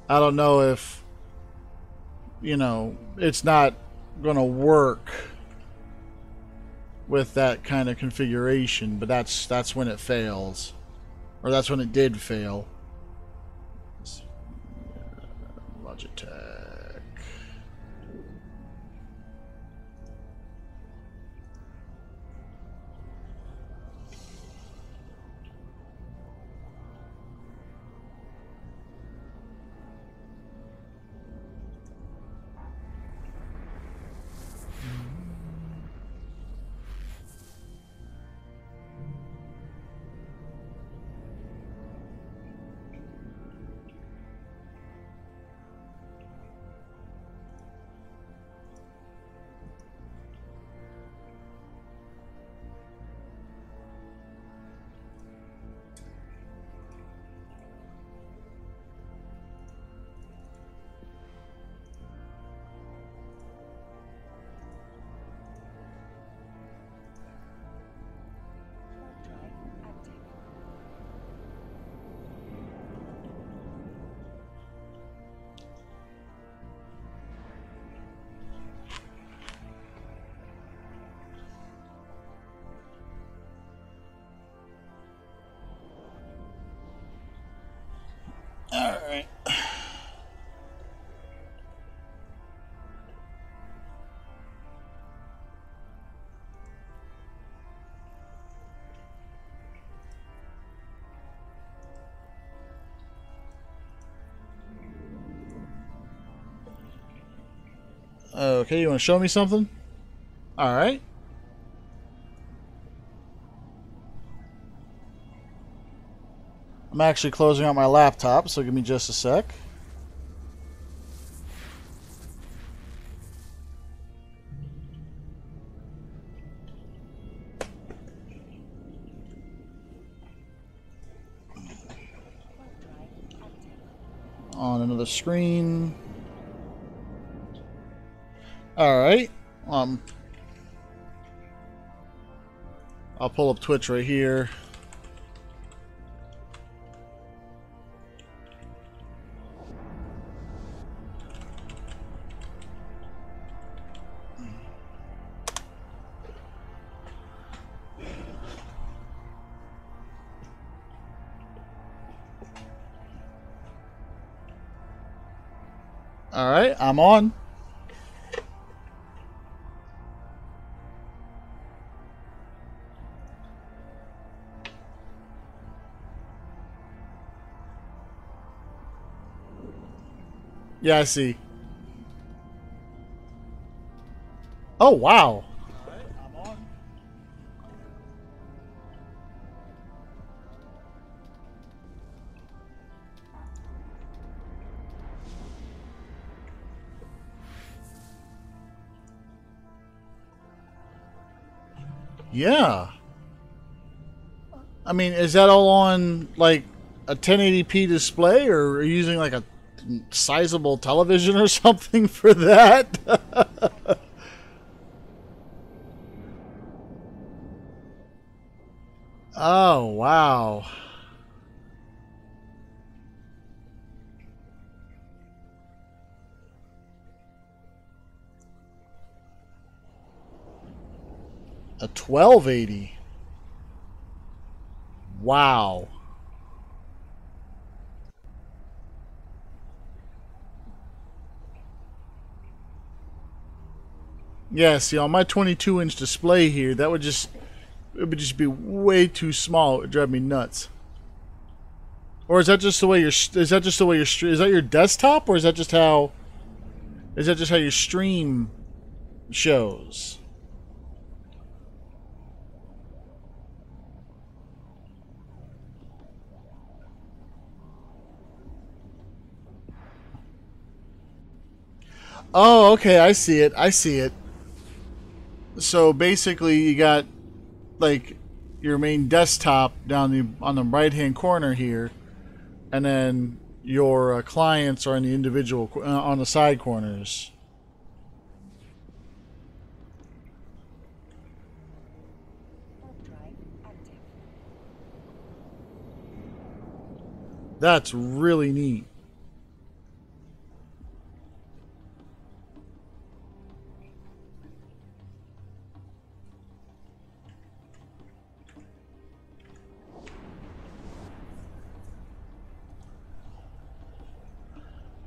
I don't know if, you know, it's not going to work with that kind of configuration, but that's when it fails. Or that's when it did fail. Logitech. Alright. Okay, you want to show me something? Alright. I'm actually closing out my laptop, so give me just a sec. On another screen. Alright. I'll pull up Twitch right here. Alright, I'm on. Yeah, I see. Oh, wow. Alright, I'm on. Yeah. I mean, is that all on like a 1080p display, or are you using like a sizable television or something for that? Oh, wow. A 1280. Wow. Yeah, see, on my 22-inch display here, it would just be way too small. It would drive me nuts. Or is that just the way is that just the way is that your desktop, or is that just how your stream shows? Oh, okay, I see it. I see it. So basically, you got like your main desktop down the on the right hand corner here, and then your clients are in the individual on the side corners. Warp drive active. That's really neat.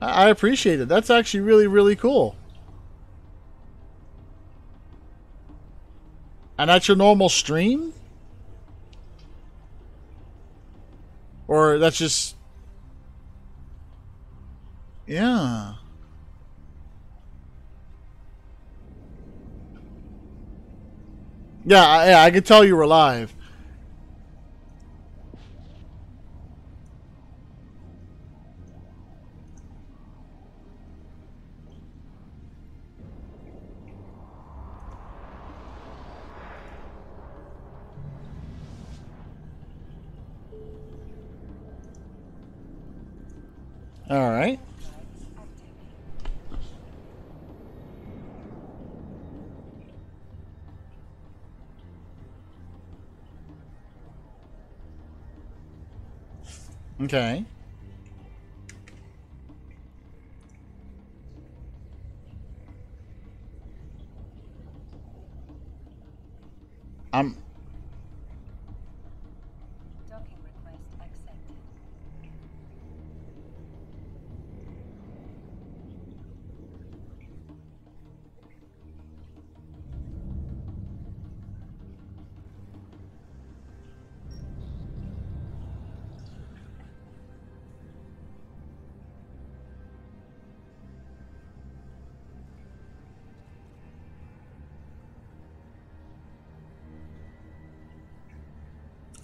I appreciate it. That's actually really, really cool. And that's your normal stream? Or that's just... Yeah. Yeah, I could tell you were live. Alright. Okay. I'm... Docking request accepted.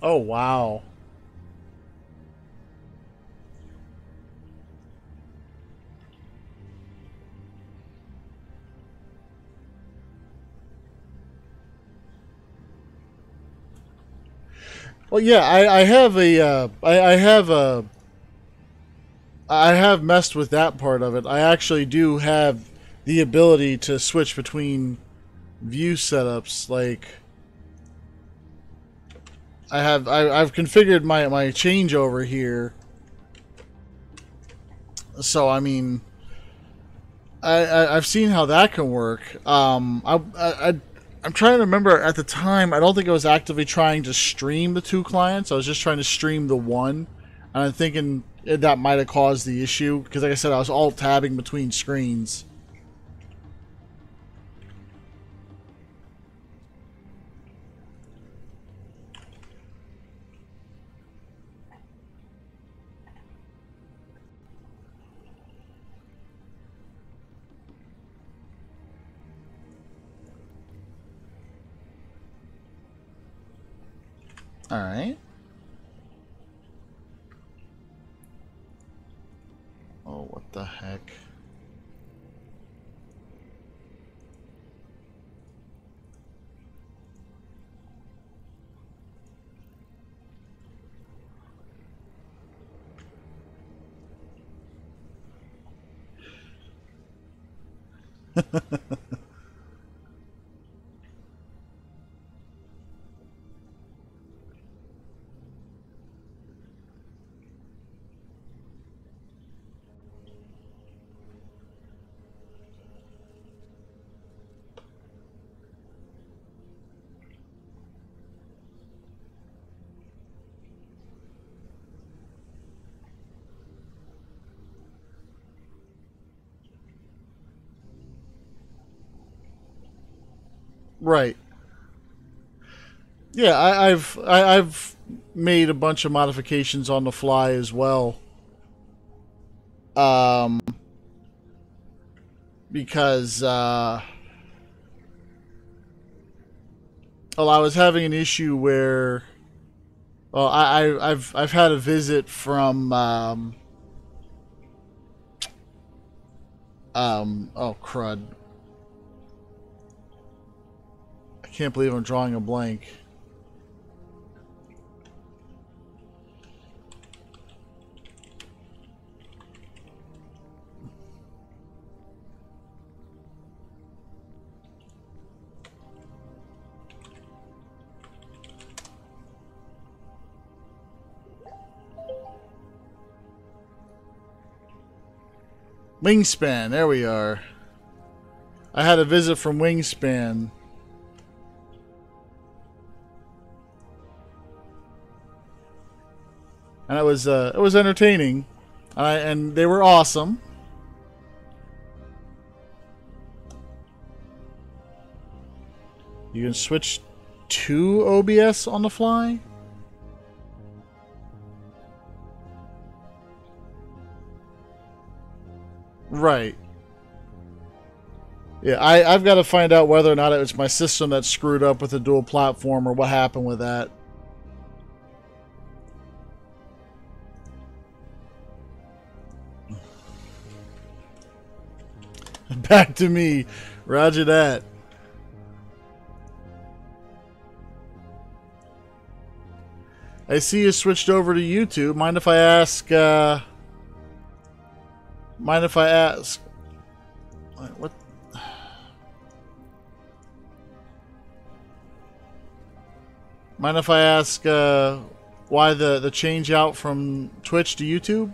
Oh, wow. Well, yeah, I have I have a, I have messed with that part of it. I actually do have the ability to switch between view setups. Like, I've configured my changeover here. So, I mean, I've seen how that can work. I'm trying to remember at the time. I don't think I was actively trying to stream the two clients. I was just trying to stream the one, and I'm thinking that might have caused the issue because, like I said, I was alt tabbing between screens. All right. Oh, what the heck? Right. Yeah, I've made a bunch of modifications on the fly as well. Um, because well, I was having an issue where well, I've had a visit from oh crud. I can't believe I'm drawing a blank. Wingspan, there we are. I had a visit from Wingspan. And it was entertaining. And they were awesome. You can switch to OBS on the fly? Right. Yeah, I've got to find out whether or not it was my system that screwed up with the dual platform or what happened with that. Back to me. Roger that. I see you switched over to YouTube. Mind if I ask, mind if I ask... What? Mind if I ask, why the change out from Twitch to YouTube?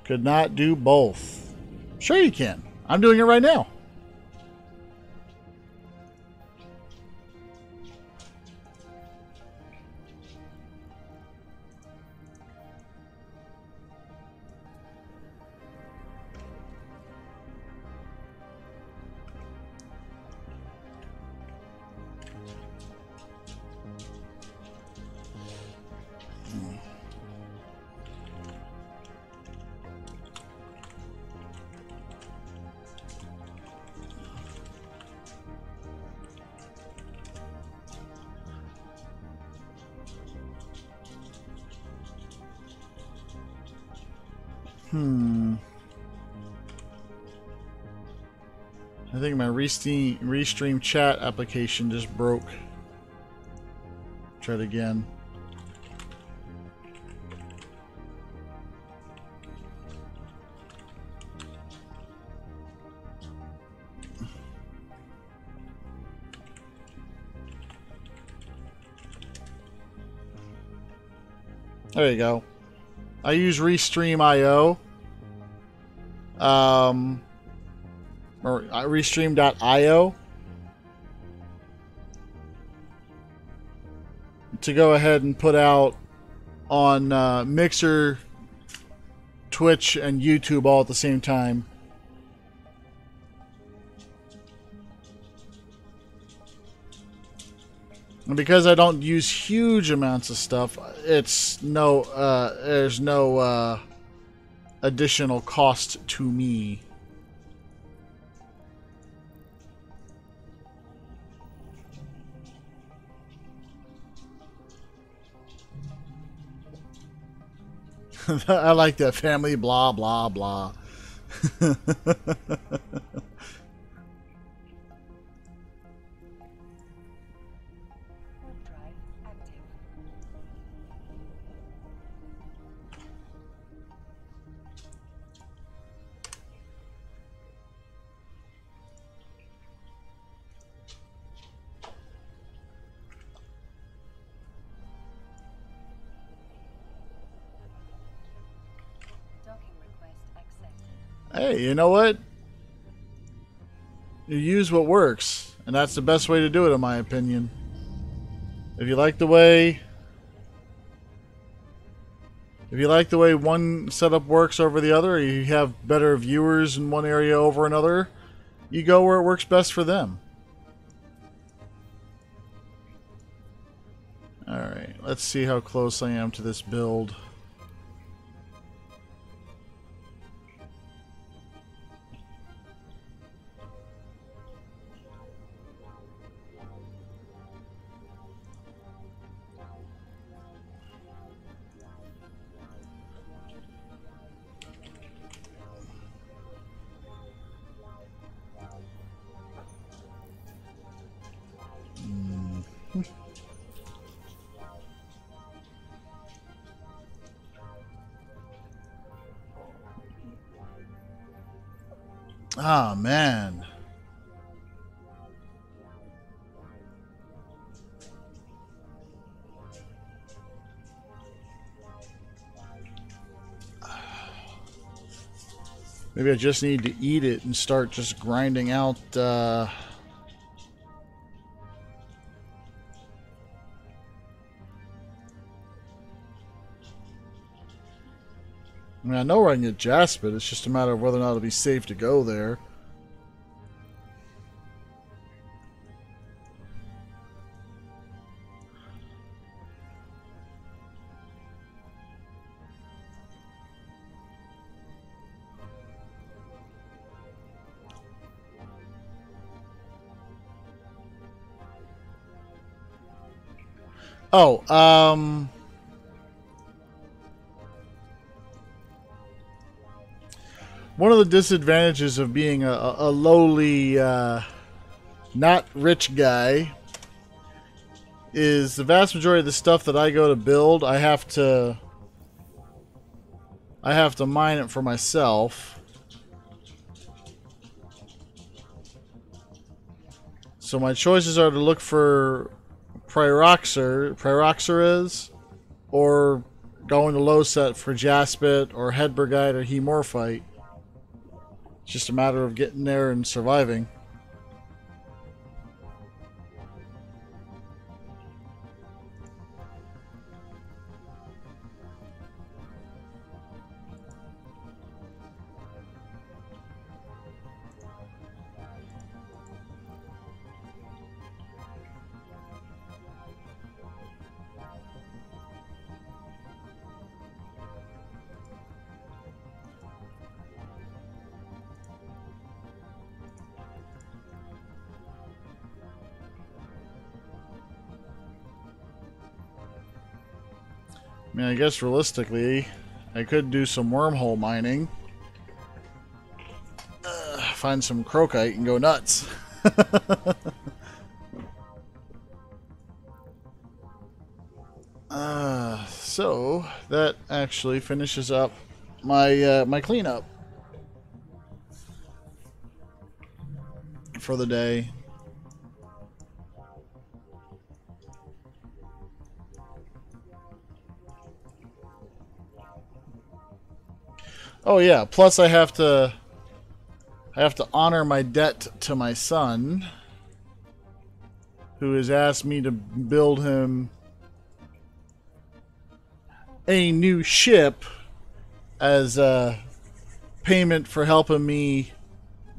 Could not do both. Sure you can. I'm doing it right now. I think my Restream chat application just broke. Try it again. There you go. I use Restream.io. Or Restream.io to go ahead and put out on Mixer, Twitch, and YouTube all at the same time. And because I don't use huge amounts of stuff, it's no there's no additional cost to me. I like that family, blah, blah, blah. Warp drive active. Docking request accepted. Hey, you know what? You use what works, and that's the best way to do it, in my opinion. If you like the way one setup works over the other, or you have better viewers in one area over another, you go where it works best for them. Alright, let's see how close I am to this build. Ah, man. Maybe I just need to eat it and start just grinding out, I mean, I know where I can get Jaspit. It's just a matter of whether or not it'll be safe to go there. Oh, one of the disadvantages of being a lowly, not rich guy is the vast majority of the stuff that I go to build, I have to mine it for myself. So my choices are to look for Pyroxeras, or going to low set for Jaspit or Hedbergite or Hemorphite. It's just a matter of getting there and surviving. I mean, I guess realistically, I could do some wormhole mining. Find some crocite and go nuts. So that actually finishes up my my cleanup for the day. Oh yeah, plus I have to honor my debt to my son, who has asked me to build him a new ship as a payment for helping me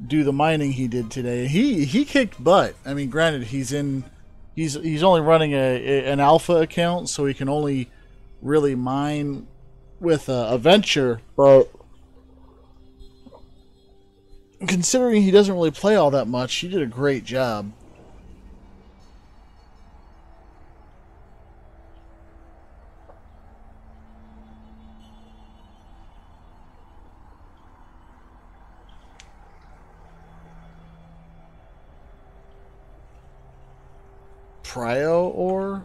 do the mining he did today. He kicked butt. I mean, granted, he's only running an alpha account, so he can only really mine with a venture, but considering he doesn't really play all that much, he did a great job. Prio ore?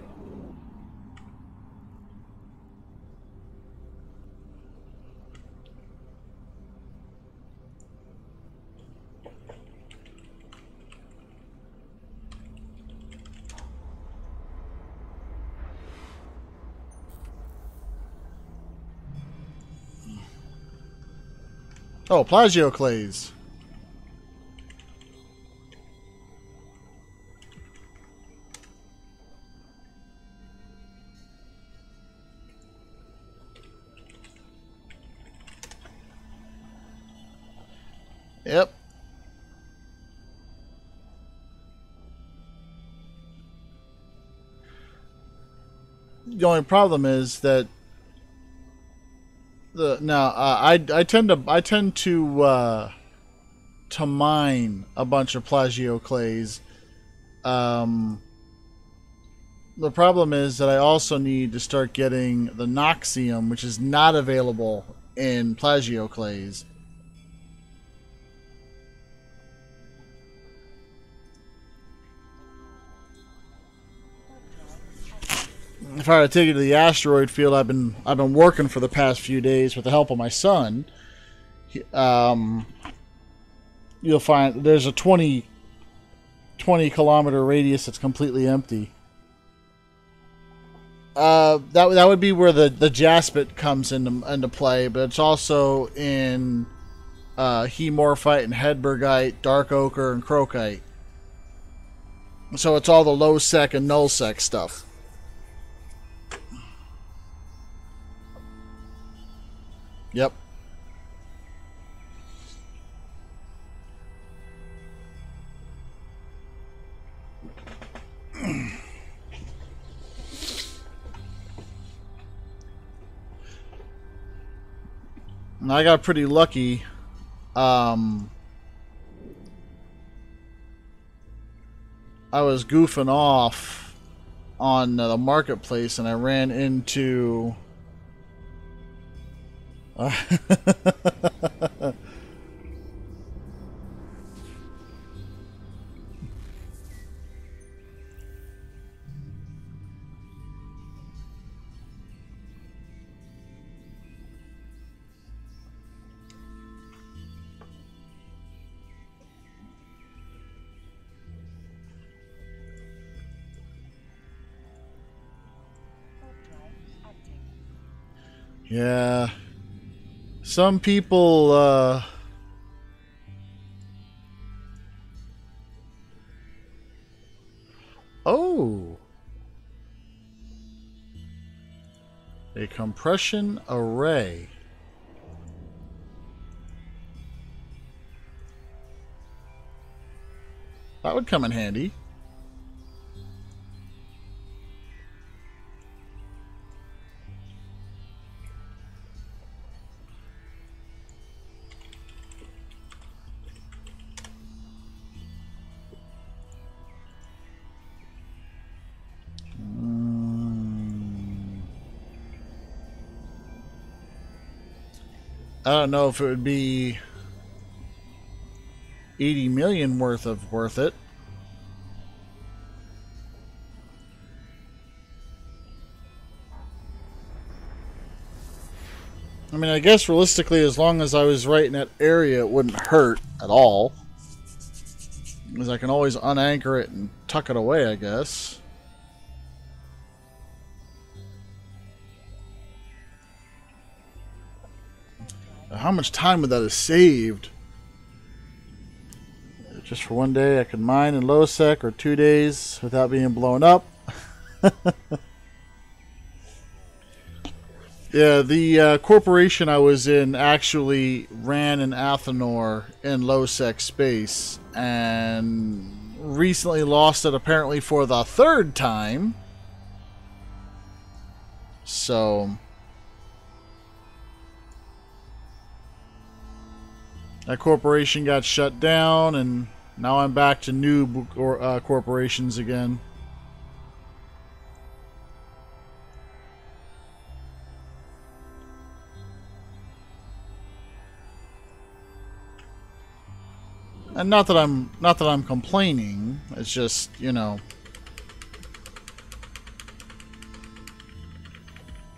Oh, plagioclase. Yep. The only problem is that I tend to mine a bunch of plagioclase. The problem is that I also need to start getting the Noxium, which is not available in plagioclase. If I were to take it to the asteroid field, I've been working for the past few days with the help of my son. You'll find there's a 20 kilometer radius that's completely empty. That would be where the Jaspit comes into play, but it's also in Hemorphite and Hedbergite, Dark Ochre, and Crocite. So it's all the low sec and null sec stuff. Yep. And I got pretty lucky. I was goofing off on the marketplace and I ran into yeah. Some people, oh. A compression array. That would come in handy. I don't know if it would be 80 million worth it. I mean, I guess realistically, as long as I was right in that area, it wouldn't hurt at all. Because I can always unanchor it and tuck it away, I guess. How much time would that have saved? Just for one day, I could mine in low sec, or 2 days without being blown up. Yeah, the corporation I was in actually ran an Athanor in low sec space and recently lost it apparently for the 3rd time. So that corporation got shut down, and now I'm back to new corporations again. And not that I'm complaining. It's just, you know,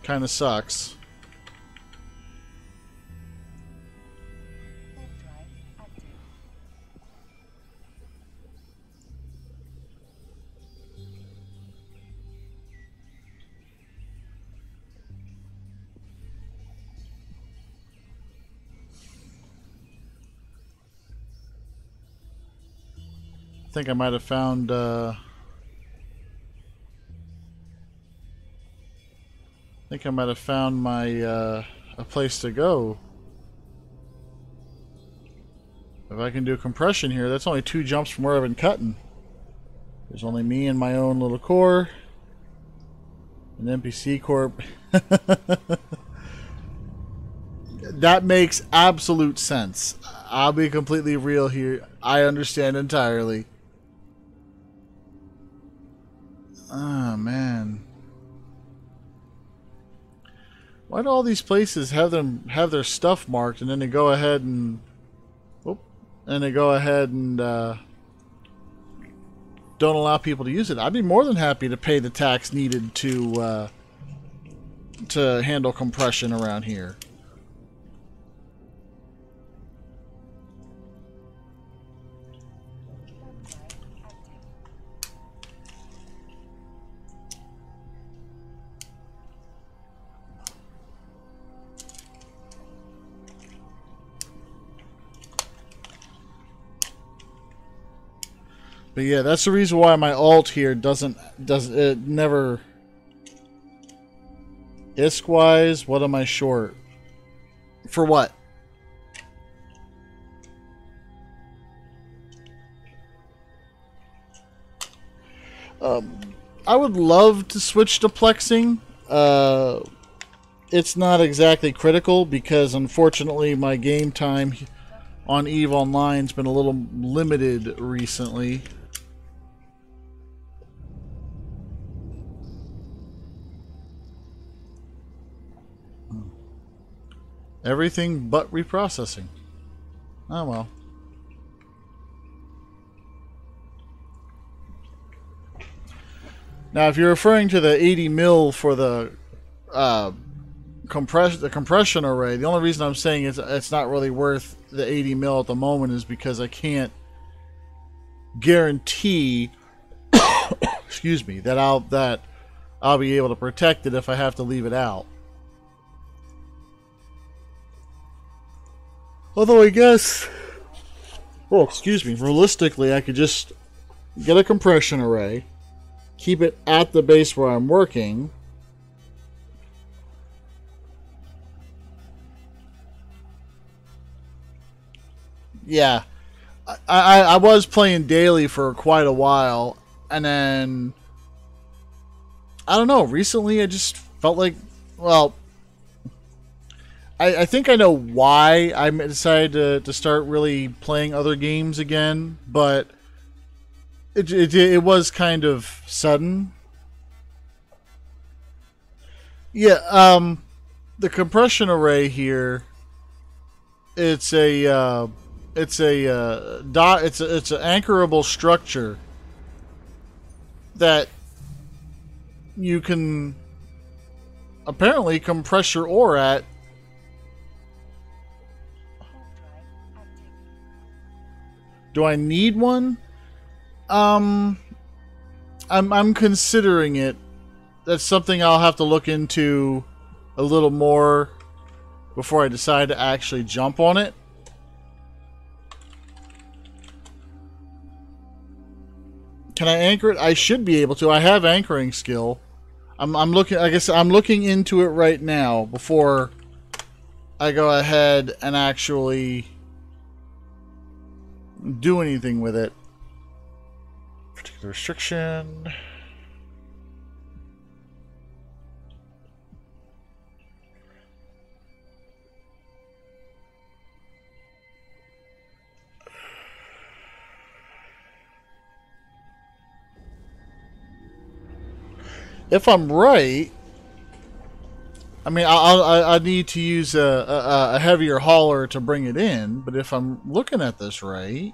kind of sucks. Warp drive active. I think I might have found I think I might have found my a place to go. If I can do compression here, that's only 2 jumps from where I've been cutting. There's only me and my own little core. An NPC corp. That makes absolute sense. I'll be completely real here. I understand entirely. Oh, man. Why do all these places have their stuff marked and then they go ahead and don't allow people to use it? I'd be more than happy to pay the tax needed to handle compression around here. But yeah, that's the reason why my alt here doesn't it never ISK-wise. What am I short? For what? I would love to switch to plexing. It's not exactly critical because unfortunately my game time on EVE Online's been a little limited recently. Everything but reprocessing. Oh well. Now, if you're referring to the 80 mil for the compression array, the only reason I'm saying it's not really worth the 80 mil at the moment is because I can't guarantee, excuse me, that I'll be able to protect it if I have to leave it out. Although I guess, oh, excuse me, realistically, I could just get a compression array, keep it at the base where I'm working, yeah, I was playing daily for quite a while, and then, I don't know, recently I just felt like, well, I think I know why I decided to start really playing other games again, but it was kind of sudden. Yeah, the compression array here, it's an anchorable structure that you can apparently compress your ore at. Do I need one? I'm considering it. That's something I'll have to look into a little more before I decide to actually jump on it. Can I anchor it? I should be able to. I have anchoring skill. I'm looking. I guess I'm looking into it right now before I go ahead and actually do anything with it. Particular restriction. If I'm right, I mean, I need to use a heavier hauler to bring it in, but if I'm looking at this right,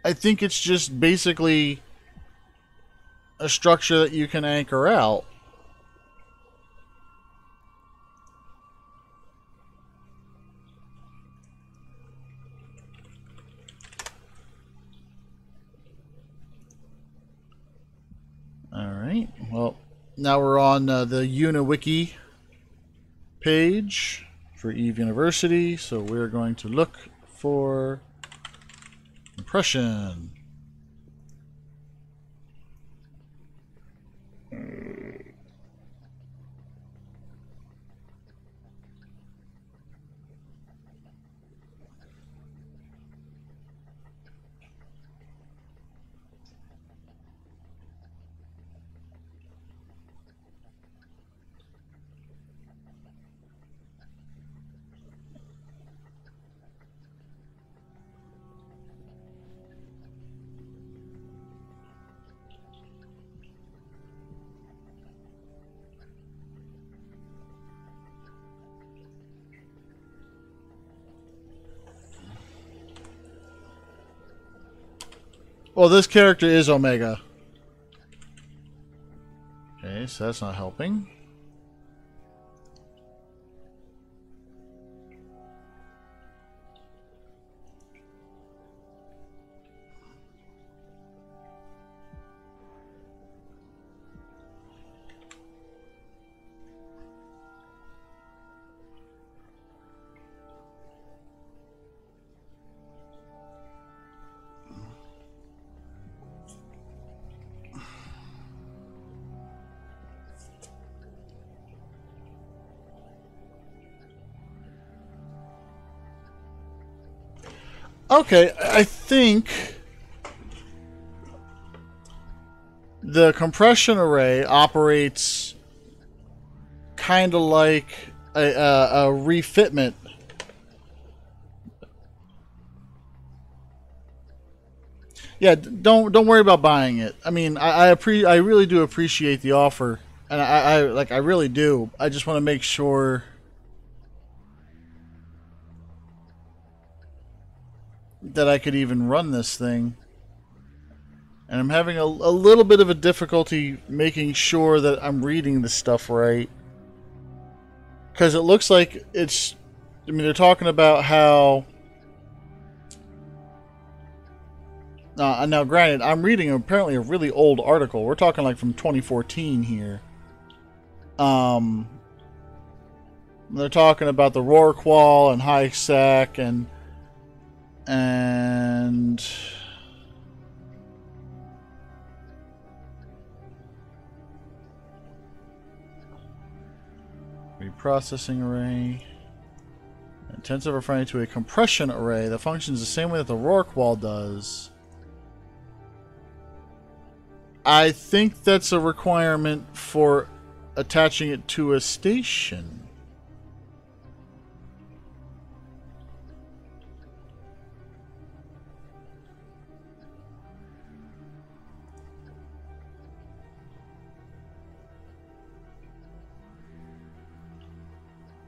I think it's just basically a structure that you can anchor out. Alright, well, now we're on the UniWiki page for EVE University, so we're going to look for compression. Well, this character is Omega. Okay, so that's not helping. Okay, I think the compression array operates kind of like a refitment. Yeah, don't worry about buying it. I mean, I really do appreciate the offer, and I really do. I just want to make sure that I could even run this thing. And I'm having a little bit of a difficulty making sure that I'm reading this stuff right. Because it looks like it's... I mean, they're talking about how... now, granted, I'm reading apparently a really old article. We're talking like from 2014 here. They're talking about the Rorqual and HiSec and reprocessing array, intensive referring to a compression array that functions the same way that the Rorqual does. I think that's a requirement for attaching it to a station.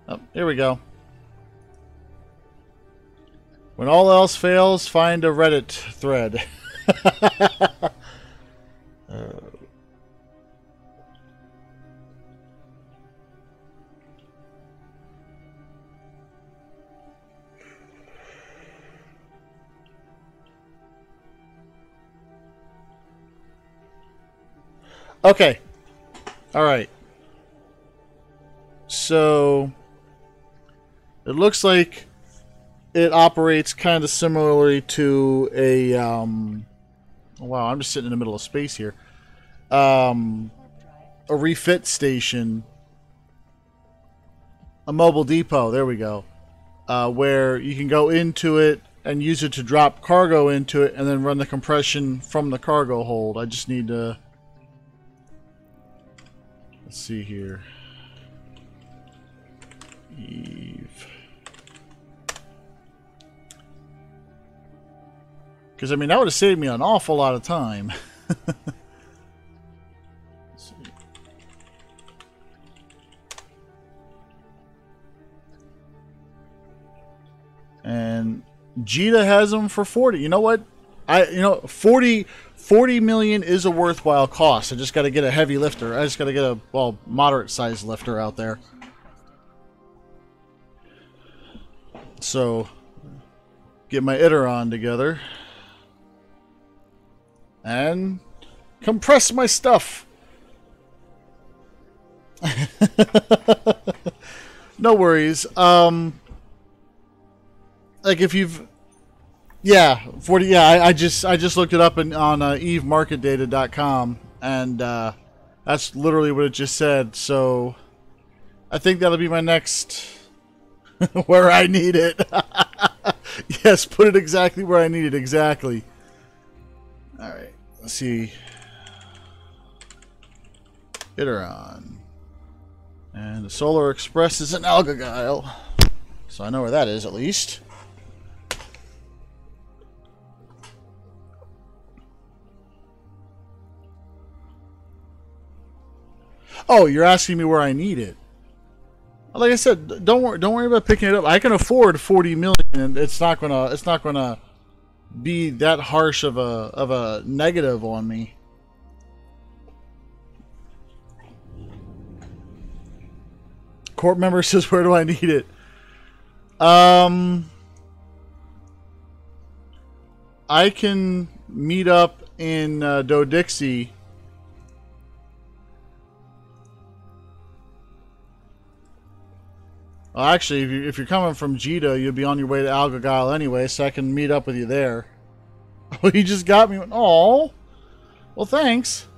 Oh, here we go. When all else fails, find a Reddit thread. Okay. All right. So it looks like it operates kind of similarly to a wow, I'm just sitting in the middle of space here. A refit station, a mobile depot. There we go. Where you can go into it and use it to drop cargo into it, and then run the compression from the cargo hold. I just need to. Let's see here. Eve. Because, I mean, that would have saved me an awful lot of time. Let's see. And Jita has them for 40. You know what? 40 million is a worthwhile cost. I just got to get a heavy lifter. I just got to get a, well, moderate sized lifter out there. So, get my Iteron together. And compress my stuff. No worries. Like if you've, yeah, 40. Yeah, I just looked it up on evemarketdata.com, and that's literally what it just said. So I think that'll be my next where I need it. Yes, put it exactly where I need it. Exactly. All right. Let's see. Iteron. And the Solar Express is an Algagile. So I know where that is at least. Oh, you're asking me where I need it. Like I said, don't worry about picking it up. I can afford 40 million, and it's not gonna be that harsh of a negative on me. Court member says, "Where do I need it?" I can meet up in Dodixie. Well, actually, if you're coming from Jita, you'll be on your way to Algagile anyway, so I can meet up with you there. Oh, he just got me. Oh, well, thanks.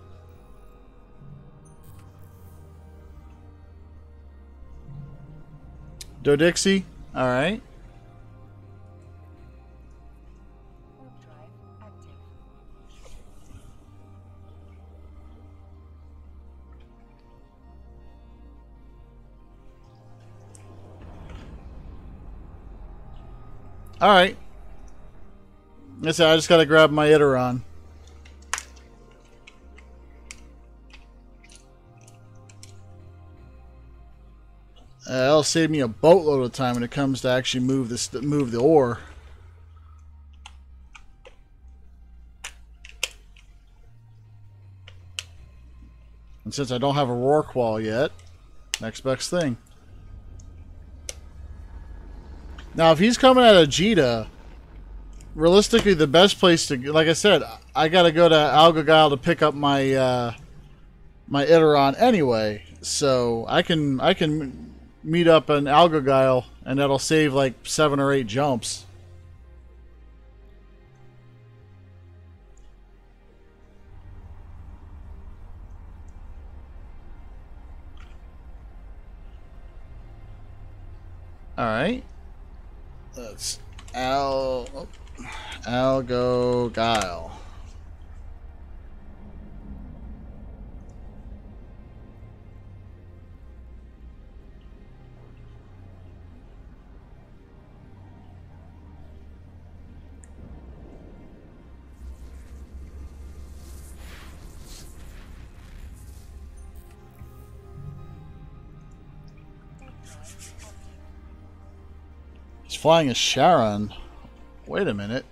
Dodixie, all right. All right. I said I just gotta grab my Iteron. That'll save me a boatload of time when it comes to actually move the ore. And since I don't have a Rorqual yet, next best thing. Now, if he's coming out of Jita, realistically, the best place to, like I said, I gotta go to Algagile to pick up my my Iteron anyway. So I can meet up in Algagile, and that'll save like 7 or 8 jumps. All right. That's Algagile. He's flying a Charon. Wait a minute.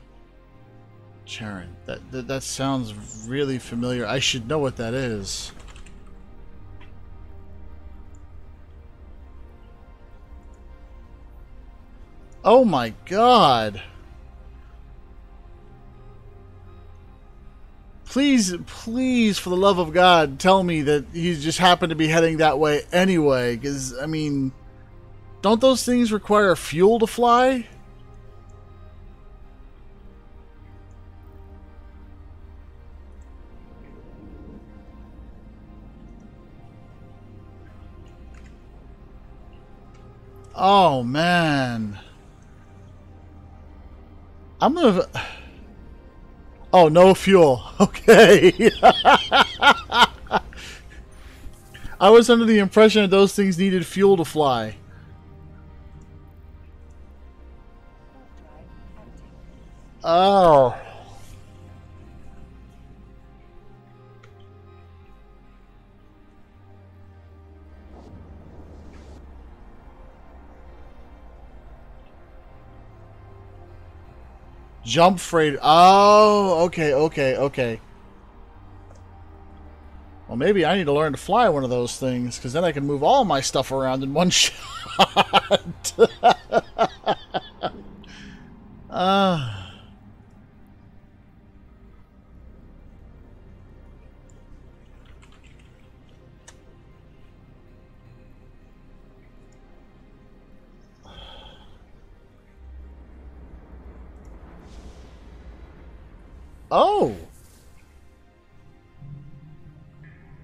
Charon. That sounds really familiar. I should know what that is. Oh my god. Please, please, for the love of God, tell me that he just happened to be heading that way anyway. Because, I mean, don't those things require fuel to fly? Oh, man. I'm gonna... Oh, no fuel. Okay. I was under the impression that those things needed fuel to fly. Oh. Jump freight. Oh, okay, okay, okay. Well, maybe I need to learn to fly one of those things, because then I can move all my stuff around in one shot. uh, oh.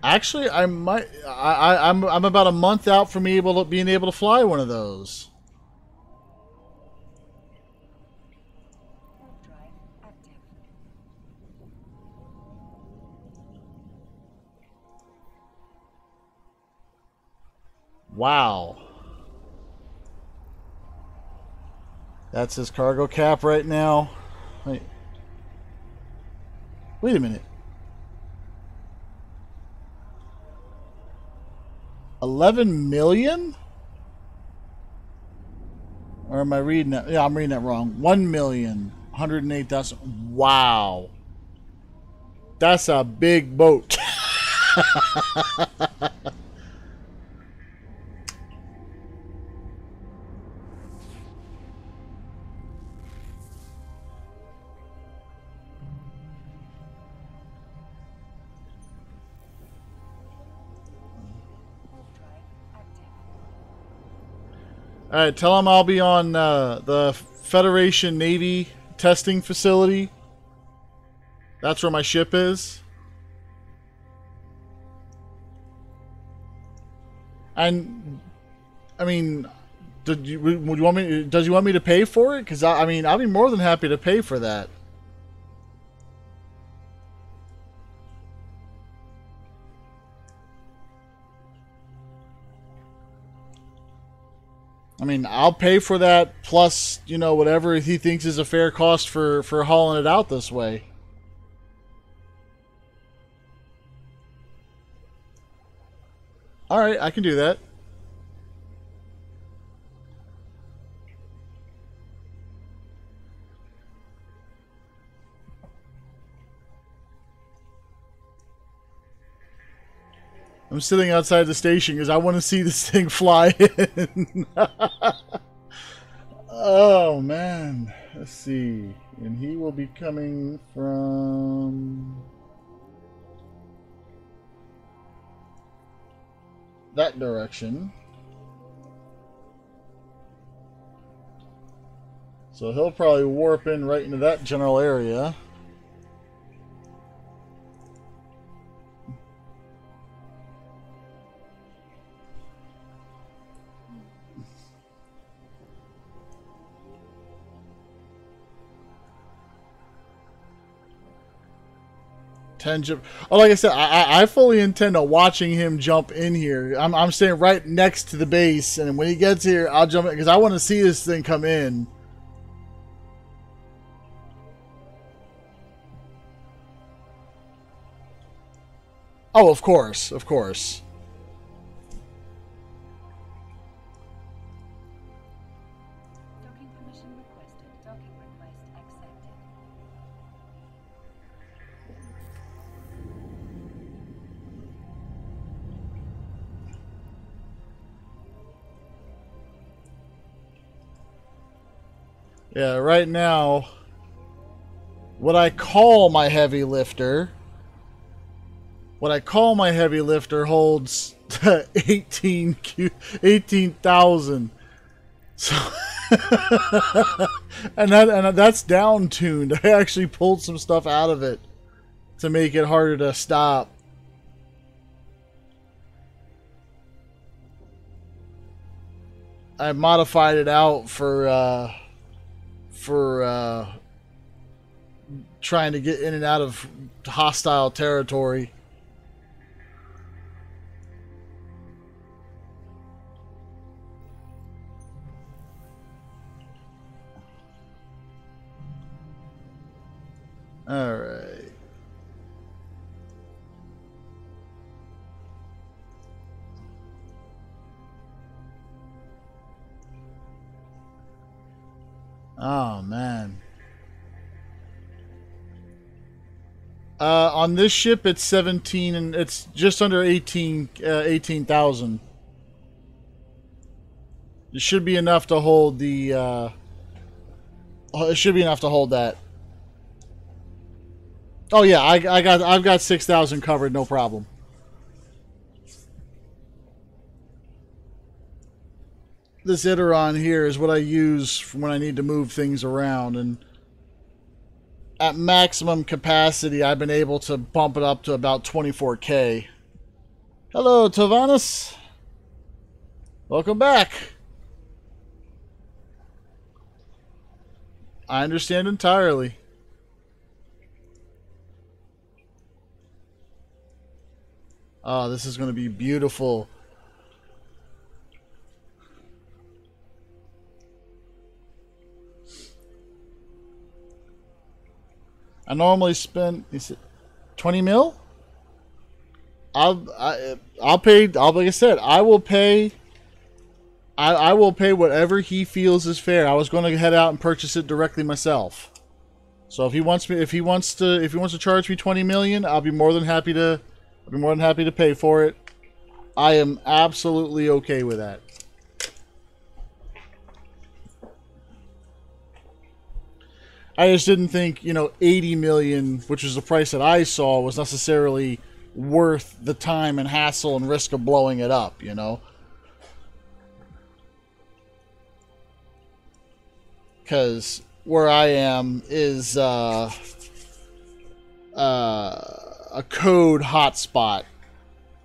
Actually, I might. I'm about a month out from being able to fly one of those. Warp drive active. Wow. That's his cargo cap right now. Wait a minute. 11 million? Or am I reading that? Yeah, I'm reading that wrong. 1,108,000. Wow. That's a big boat. Warp drive active. Alright, tell him I'll be on the Federation Navy testing facility. That's where my ship is. And, I mean, would you want me? Does you want me to pay for it? Because I mean, I'll be more than happy to pay for that. I mean, I'll pay for that plus, you know, whatever he thinks is a fair cost for hauling it out this way. All right, I can do that. I'm sitting outside the station because I want to see this thing fly in. Oh, man. Let's see. And he will be coming from that direction. So he'll probably warp in right into that general area. Oh, like I said, I fully intend on watching him jump in here. I'm staying right next to the base, and when he gets here, I'll jump in because I want to see this thing come in. Oh, of course, of course. Docking permission requested. Docking request accepted. Yeah, right now, what I call my heavy lifter holds 18,000. So and that's down tuned. I actually pulled some stuff out of it to make it harder to stop. I modified it out for trying to get in and out of hostile territory. All right. Oh man. On this ship, it's 17, and it's just under 18,000. It should be enough to hold the. It should be enough to hold that. Oh yeah, I've got 6,000 covered, no problem. This Iteron here is what I use when I need to move things around, and at maximum capacity, I've been able to bump it up to about 24K. Hello, Tovanis. Welcome back. I understand entirely. Oh, this is going to be beautiful. I normally spend, is it 20 mil? I'll pay. Like I said, I will pay. I will pay whatever he feels is fair. I was going to head out and purchase it directly myself. So if he wants to charge me 20 million, I'll be more than happy to. I'll be more than happy to pay for it. I am absolutely okay with that. I just didn't think, 80 million, which was the price that I saw, was necessarily worth the time and hassle and risk of blowing it up, Because where I am is a code hotspot.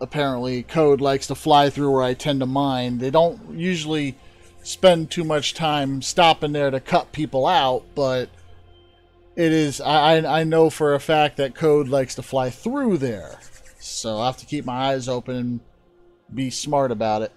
Apparently, code likes to fly through where I tend to mine. They don't usually spend too much time stopping there to cut people out, but it is. I know for a fact that code likes to fly through there, so I have to keep my eyes open and be smart about it.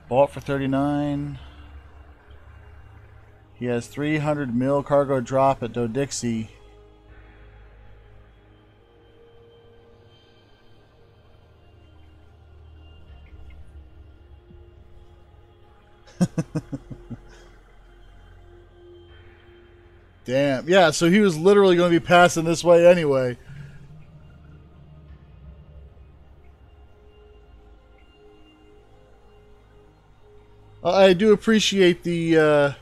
Bought for 39. He has 300 mil cargo drop at Dodixie. Damn. Yeah, so he was literally going to be passing this way anyway. I do appreciate the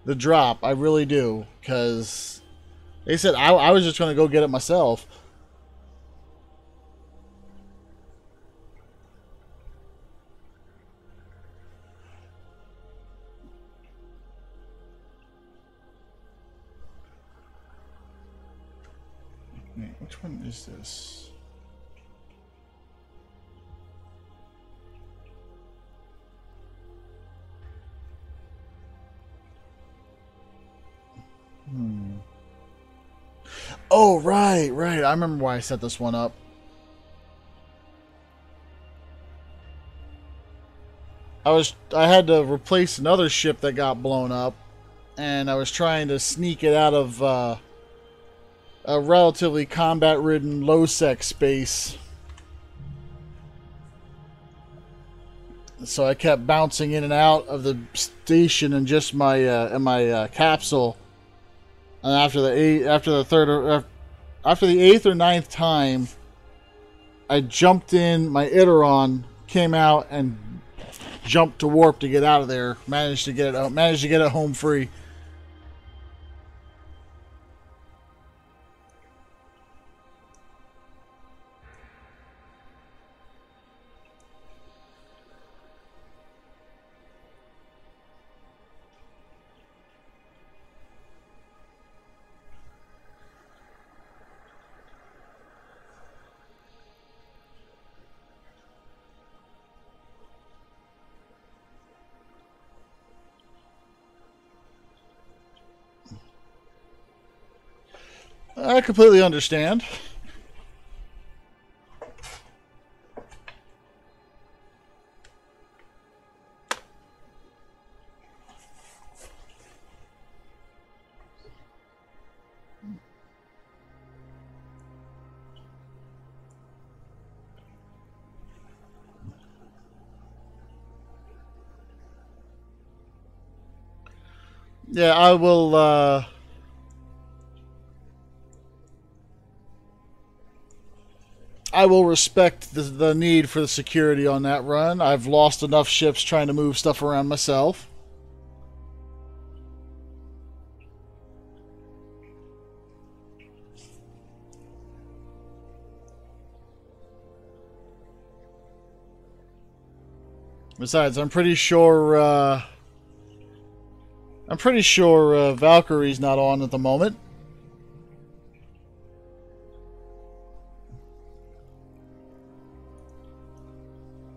drop. I really do, because they said I was just going to go get it myself. Wait, which one is this? Oh, right. I remember why I set this one up. I had to replace another ship that got blown up, and I was trying to sneak it out of a relatively combat-ridden low-sec space. So I kept bouncing in and out of the station in just my capsule. And after the eighth or ninth time, I jumped in my Iteron, came out, and jumped to warp to get out of there. Managed to get it home free. I completely understand. Yeah, I will. I will respect the need for the security on that run. I've lost enough ships trying to move stuff around myself. Besides, I'm pretty sure Valkyrie's not on at the moment.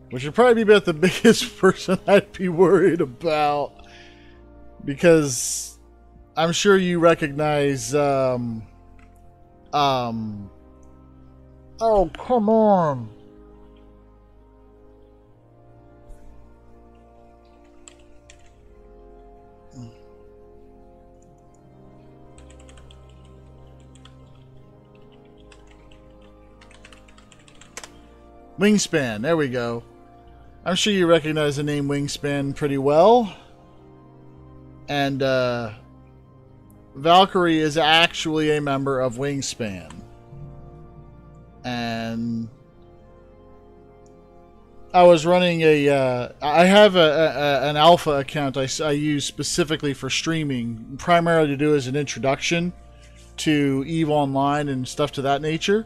Which would probably be about the biggest person I'd be worried about. Because I'm sure you recognize, oh, come on. Wingspan, there we go. I'm sure you recognize the name Wingspan pretty well. And Valkyrie is actually a member of Wingspan. And I was running I have an alpha account I use specifically for streaming, primarily to do as an introduction to EVE Online and stuff to that nature.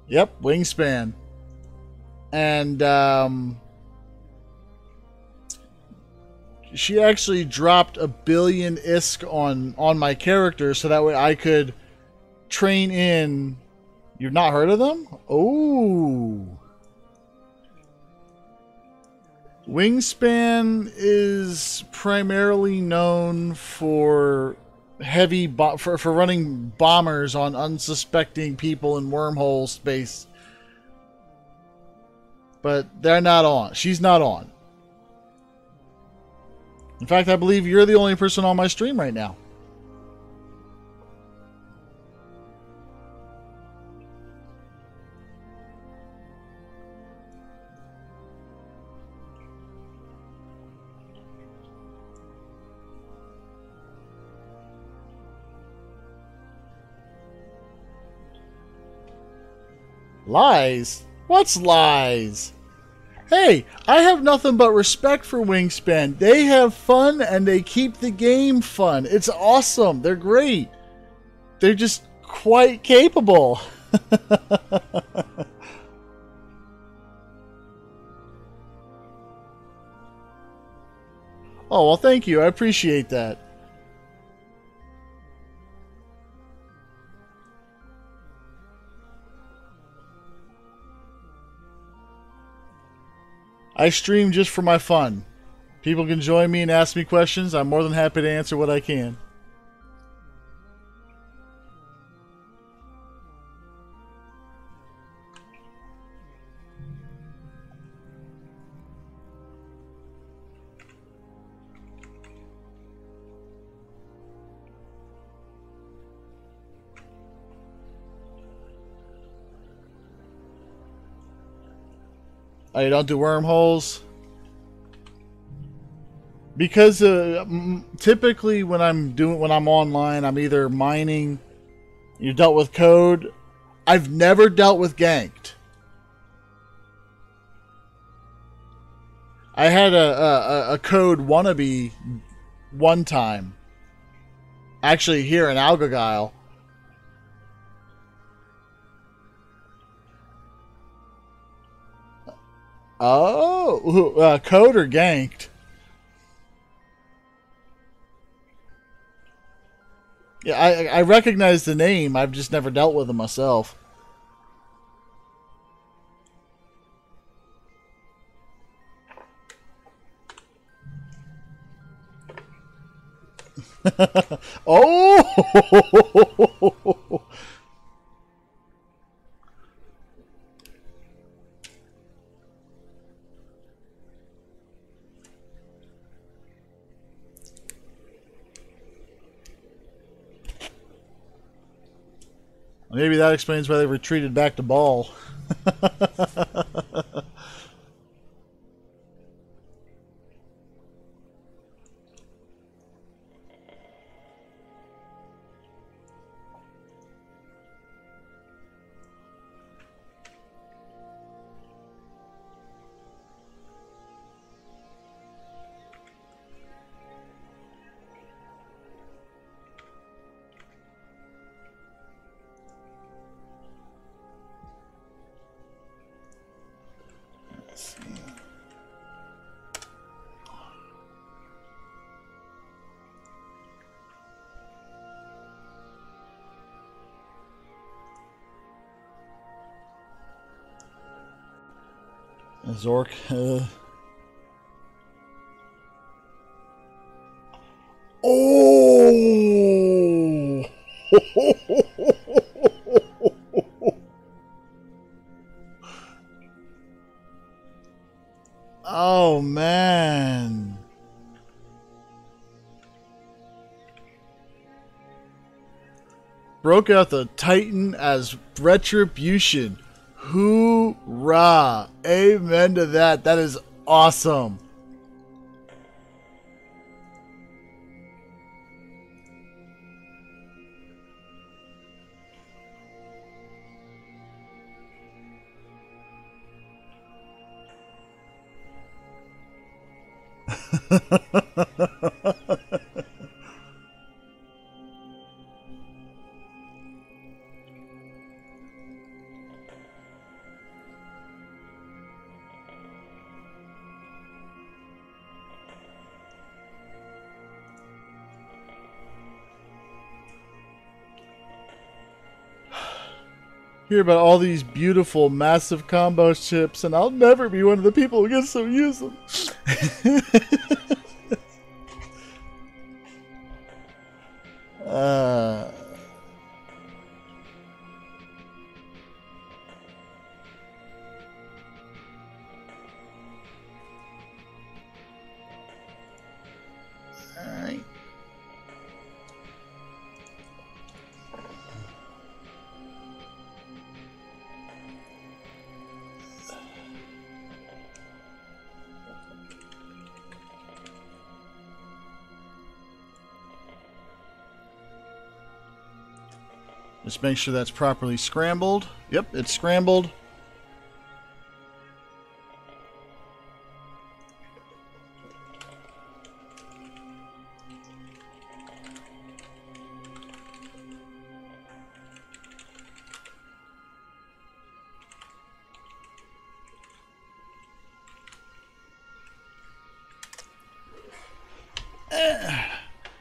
Yep, Wingspan. And she actually dropped 1 billion ISK on my character so that way I could train in... You've not heard of them? Oh. Wingspan is primarily known for for running bombers on unsuspecting people in wormhole space. But they're not on. She's not on. In fact, I believe you're the only person on my stream right now. Lies? What's lies? Hey, I have nothing but respect for Wingspan. They have fun and they keep the game fun. It's awesome. They're great. They're just quite capable. Oh, well, thank you. I appreciate that. I stream just for my fun. People can join me and ask me questions. I'm more than happy to answer what I can. Oh, you don't do wormholes? Because typically when I'm online, I'm either mining. You dealt with code. I've never dealt with ganked. I had a code wannabe one time. Actually, here in Algagile. Oh, code or ganked? Yeah, I recognize the name. I've just never dealt with them myself. Oh! Maybe that explains why they retreated back to Ball. Zork. Oh! Oh, man. Broke out the Titan as retribution. Hoorah! Amen to that. That is awesome. Hear about all these beautiful, massive combo chips, and I'll never be one of the people who gets to use them. uh, Alright. Just make sure that's properly scrambled. Yep, it's scrambled.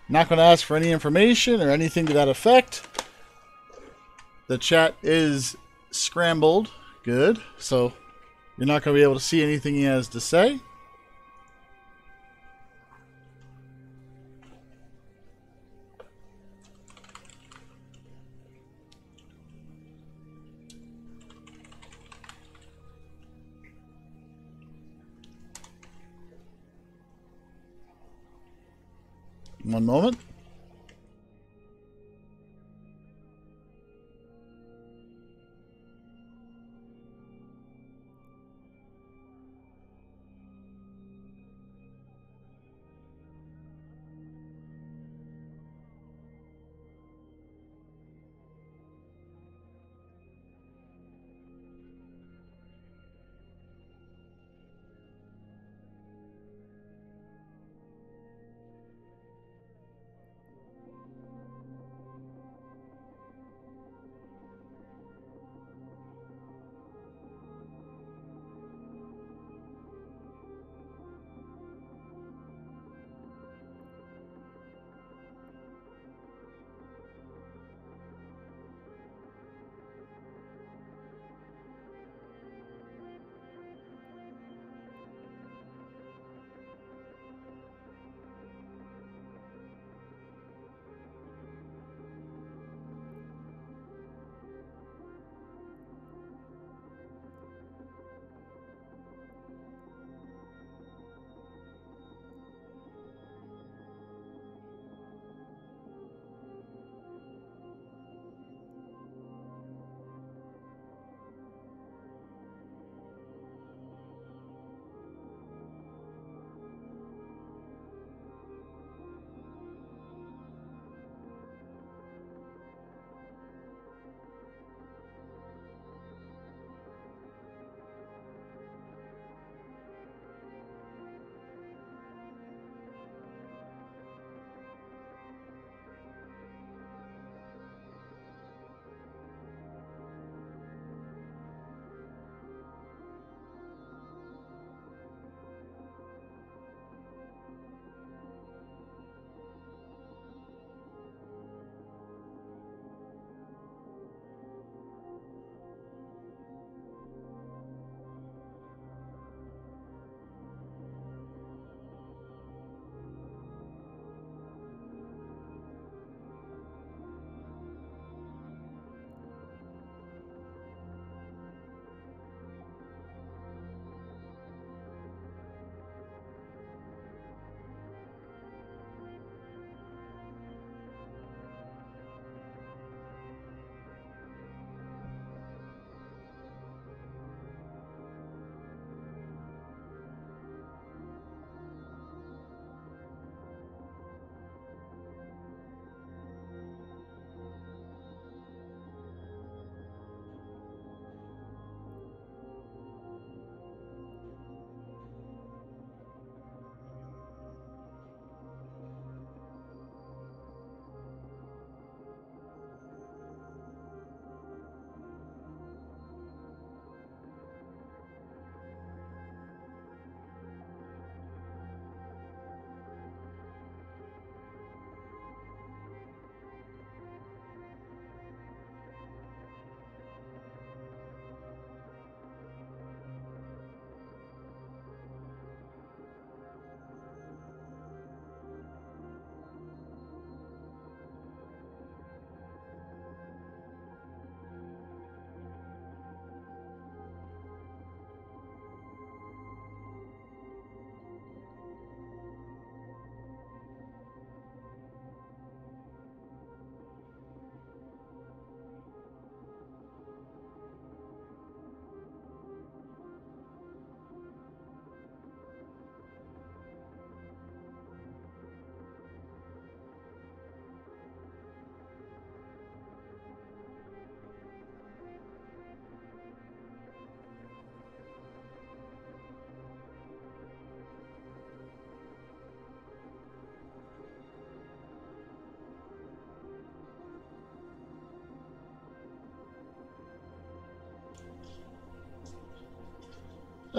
Not going to ask for any information or anything to that effect. The chat is scrambled. Good. So you're not going to be able to see anything he has to say. One moment.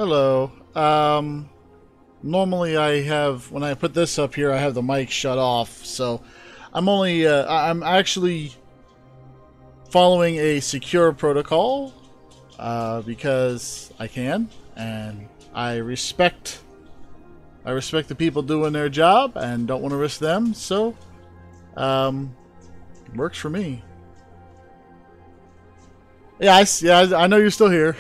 Hello. Normally I have, when I put this up here, I have the mic shut off, so I'm actually following a secure protocol, because I can, and I respect the people doing their job and don't want to risk them, so, works for me. Yeah, I know you're still here.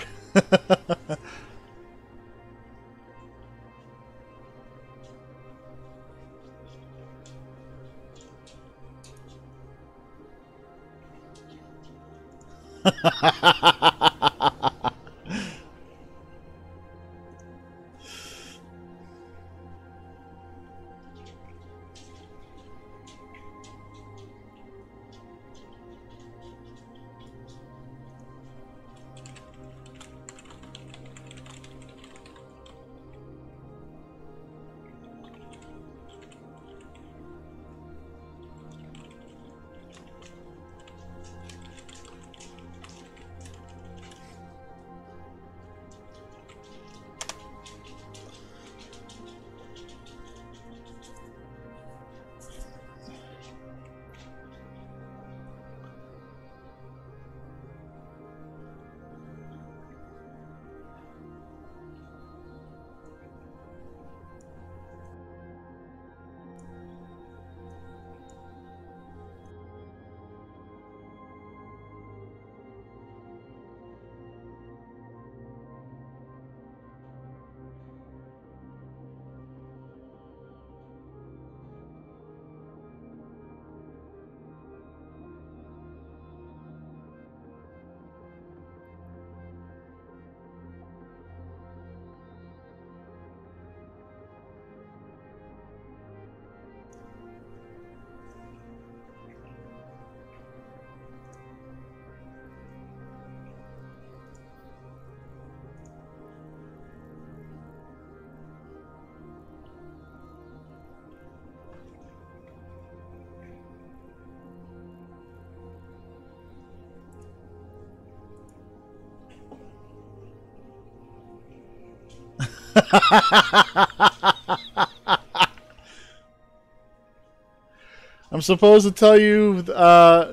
I'm supposed to tell you,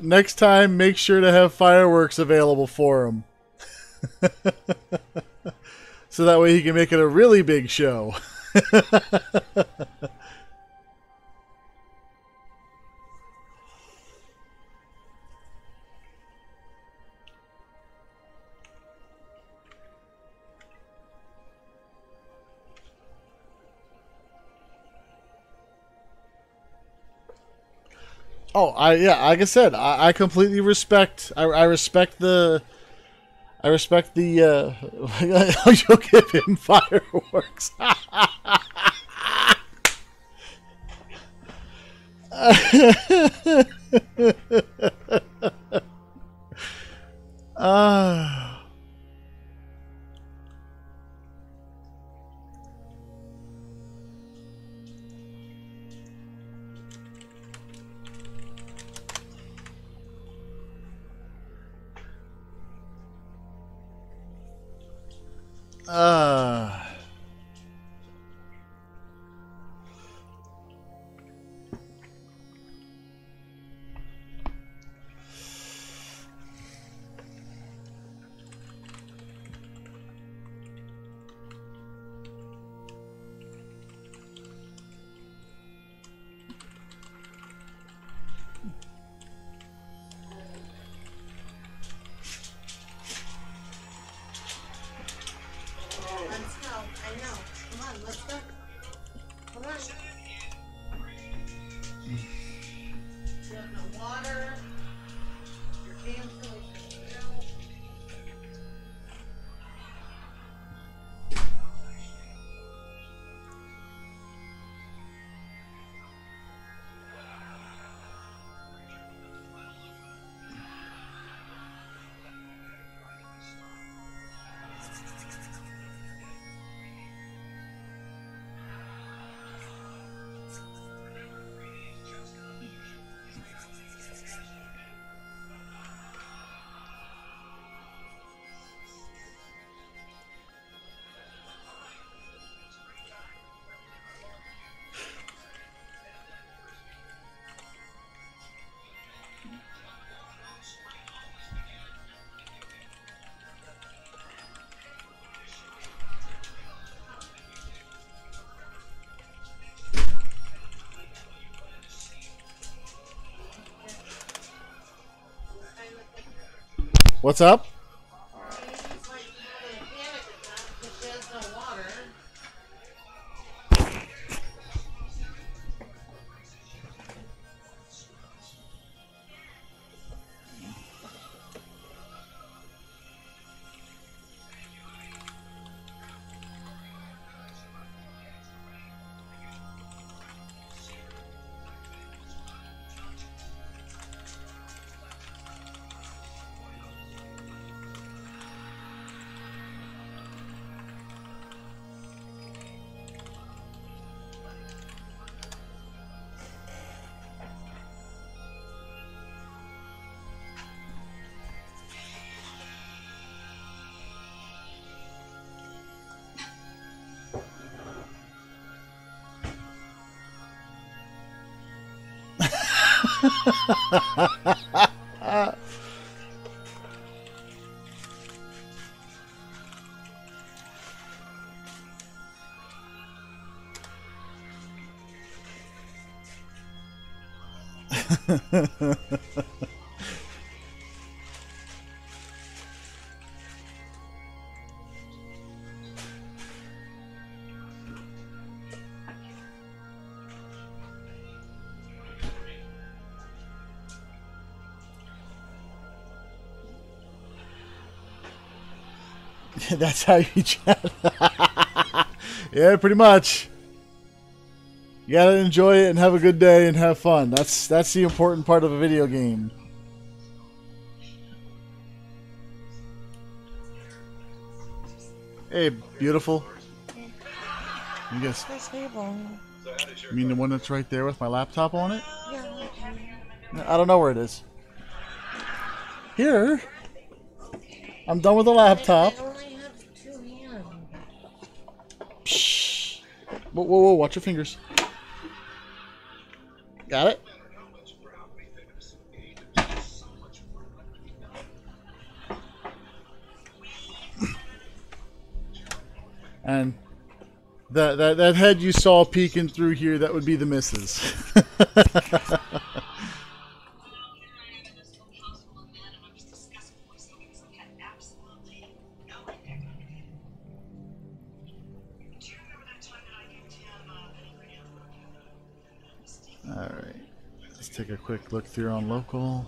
next time, make sure to have fireworks available for him. So that way he can make it a really big show. Oh, like I said, I completely respect. I respect the. I respect the. You'll give him fireworks. Ah. Ah. What's up? It's like having a panic attack because she has no water. That's how you chat. Yeah, pretty much. You gotta enjoy it and have a good day and have fun. That's the important part of a video game. Hey, beautiful. You guess? This table. You mean the one that's right there with my laptop on it? Yeah. I don't know where it is. Here. I'm done with the laptop. I only have 2 hands. Psh. Whoa, whoa, whoa! Watch your fingers. Got it? And that head you saw peeking through here, that would be the missus. Alright, let's take a quick look through on local.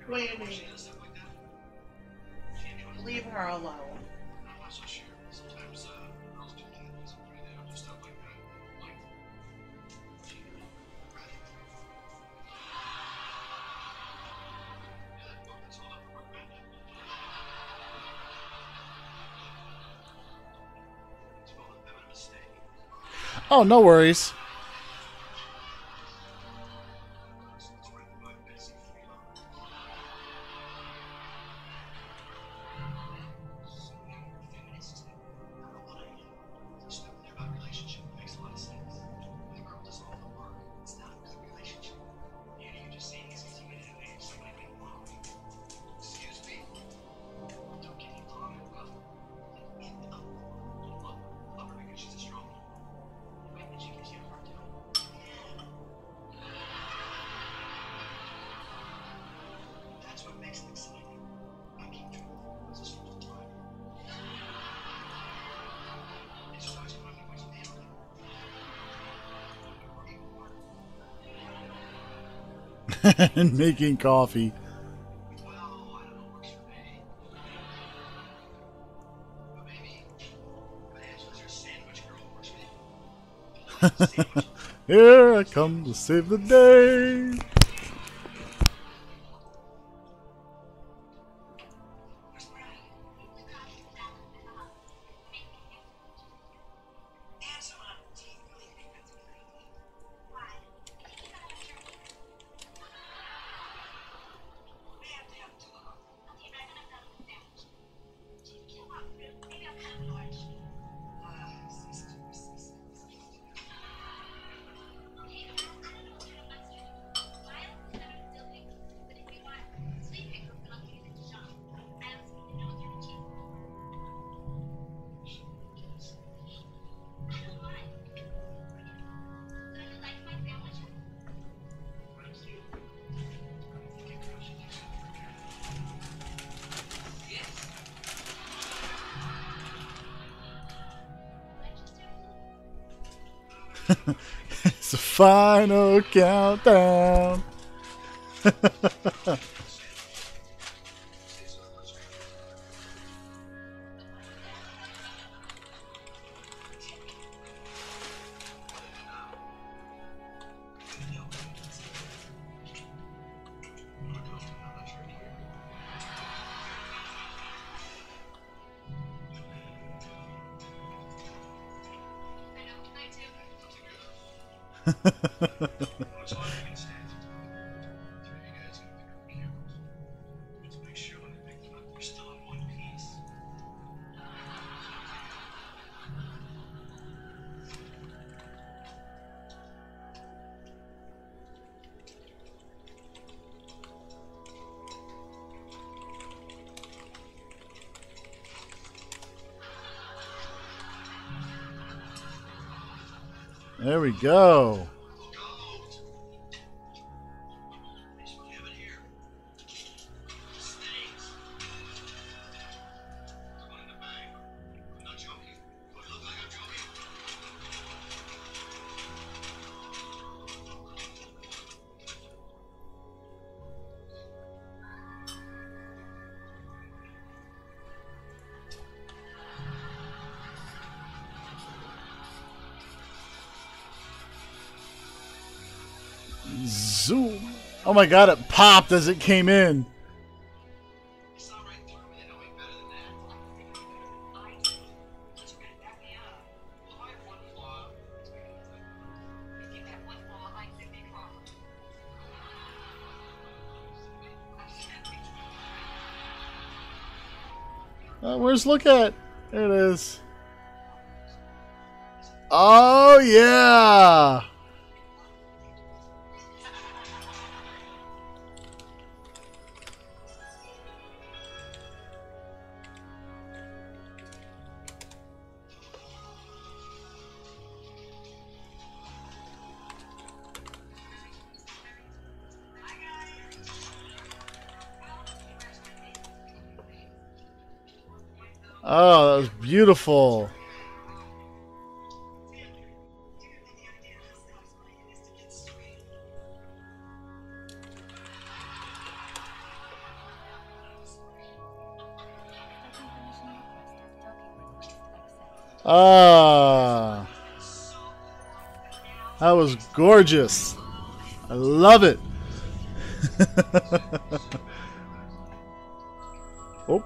What do you mean? Leave her alone. Oh, no worries. and making coffee. Here I come to save the day. It's the final countdown. There we go. Zoom. Oh my god, it popped as it came in. Where's look at? There it is. Oh yeah. Oh, that was beautiful. Ah, that was gorgeous. I love it. Oh.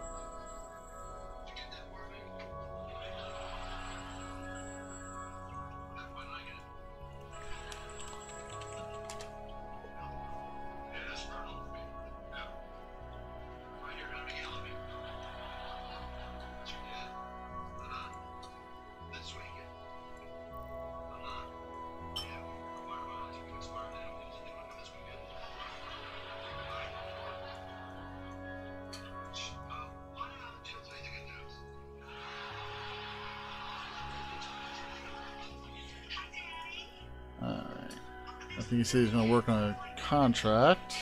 I think he said he's going to work on a contract.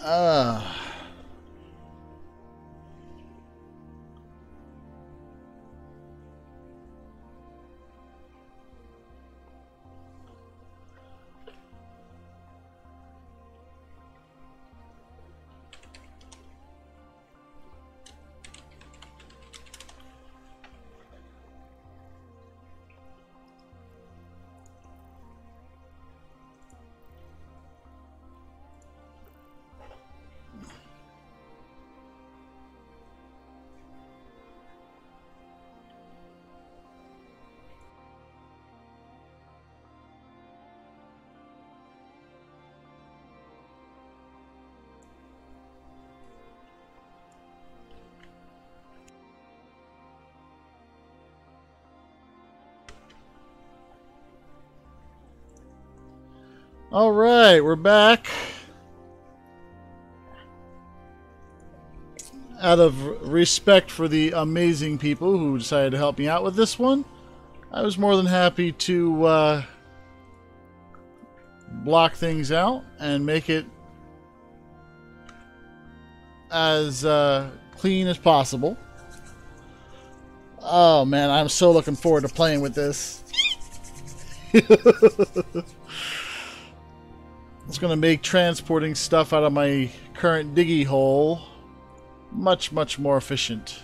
Uh, all right, we're back. Out of respect for the amazing people who decided to help me out with this one, I was more than happy to block things out and make it as clean as possible. Oh man, I'm so looking forward to playing with this. It's going to make transporting stuff out of my current diggy hole much, much more efficient.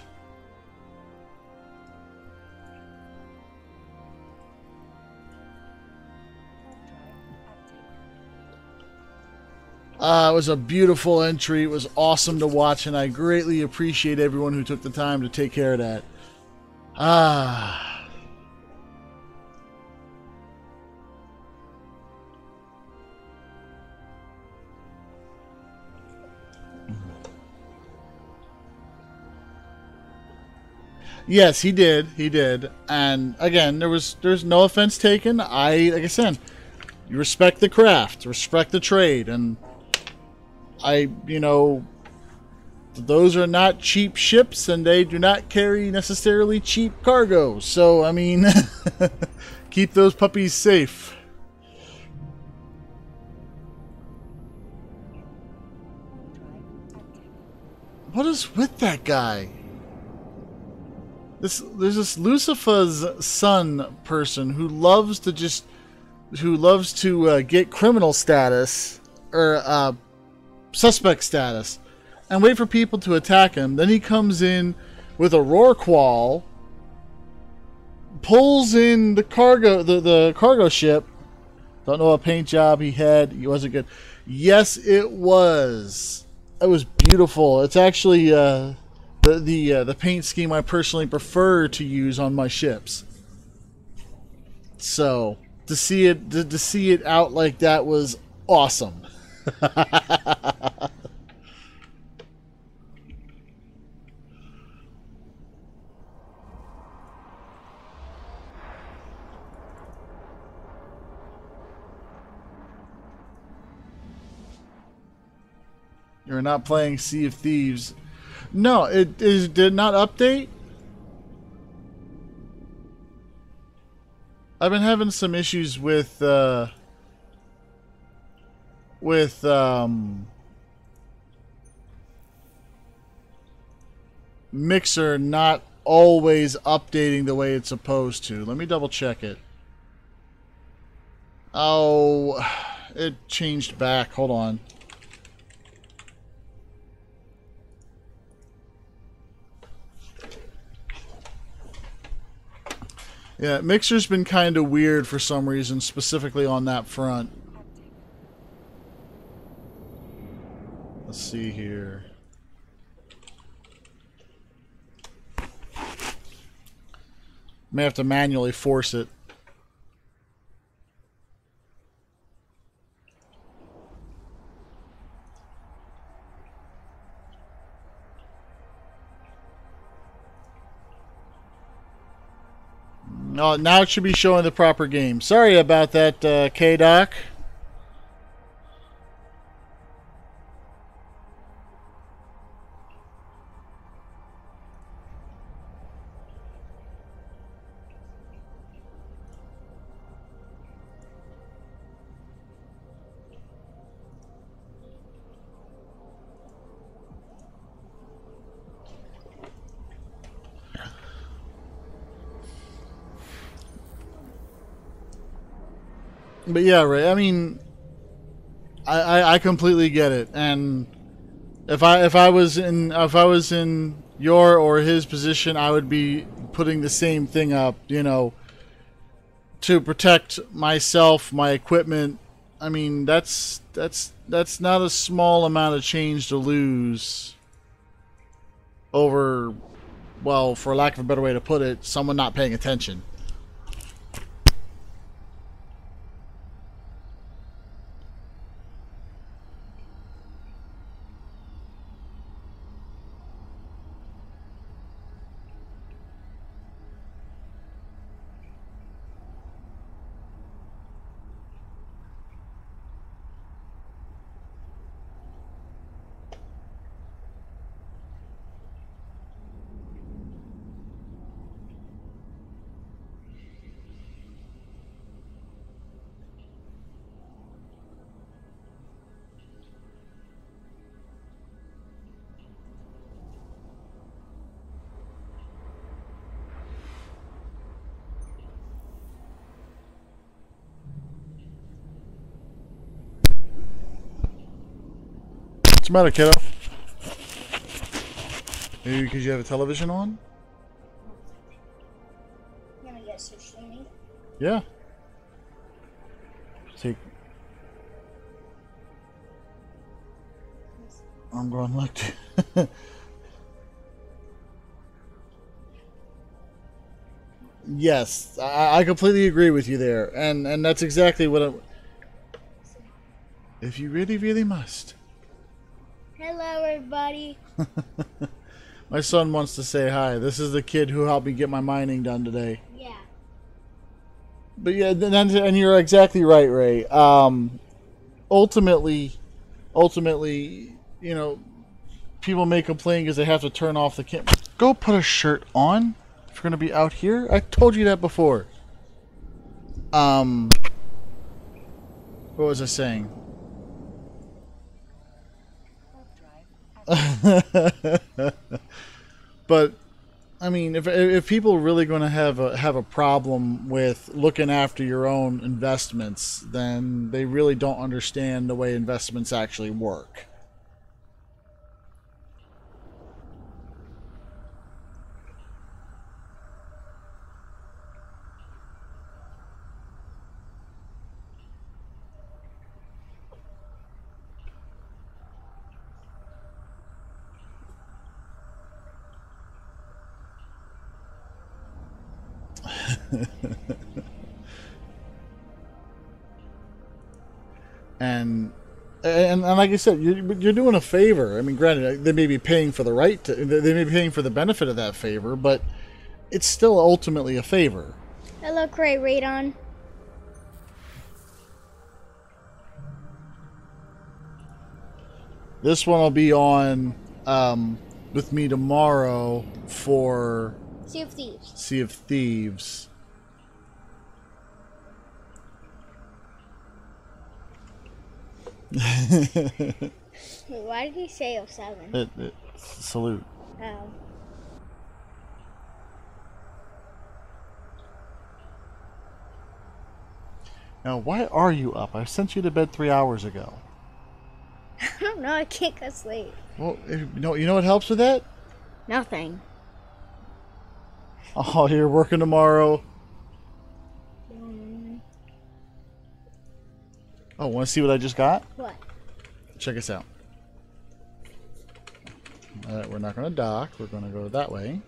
It was a beautiful entry. It was awesome to watch, and I greatly appreciate everyone who took the time to take care of that. Yes, he did. He did. And again, there's no offense taken. Like I said, you respect the craft, respect the trade, and those are not cheap ships, and they do not carry necessarily cheap cargo. So, I mean, keep those puppies safe. What is with that guy? There's this Lucifer's son person who loves to get criminal status or suspect status and wait for people to attack him. Then he comes in with a Rorqual, pulls in the cargo ship. Don't know what paint job he had. He wasn't good. Yes, it was. It was beautiful. It's actually the paint scheme I personally prefer to use on my ships. So to see it out like that was awesome. You're not playing Sea of Thieves. No, it did not update. I've been having some issues with Mixer not always updating the way it's supposed to. Let me double check it. Oh, it changed back. Hold on. Yeah, Mixer's been kind of weird for some reason, specifically on that front. Let's see here. May have to manually force it. Oh, now it should be showing the proper game. Sorry about that, K-Doc. But yeah, Ray, I mean, I completely get it, and if I was in your or his position, I would be putting the same thing up, you know, to protect myself, my equipment. I mean, that's not a small amount of change to lose over, well, for lack of a better way to put it, someone not paying attention. What's the matter, kiddo? Maybe because you have a television on? You wanna get sushi? Yeah. Take. I'm going look. Yes, I completely agree with you there, and that's exactly what I. If you really, really must. Hello, everybody. My son wants to say hi. This is the kid who helped me get my mining done today. Yeah. But yeah, and you're exactly right, Ray. Ultimately, you know, people may complain because they have to turn off the camera. Go put a shirt on if you're going to be out here. I told you that before. What was I saying? But I mean, if people are really going to have a problem with looking after your own investments, then they really don't understand the way investments actually work. And like I said, you're doing a favor. I mean, granted, they may be paying for the right to, they may be paying for the benefit of that favor, but it's still ultimately a favor. Hello, Cray Radon. This one will be on with me tomorrow for Sea of Thieves. Sea of Thieves. Wait, why did he say 07? Salute. Oh. Now, why are you up? I sent you to bed 3 hours ago. I don't know, I can't go sleep. Well, you know what helps with that? Nothing. Oh, you're working tomorrow. Oh, want to see what I just got? What? Check us out. We're not going to dock. We're going to go that way.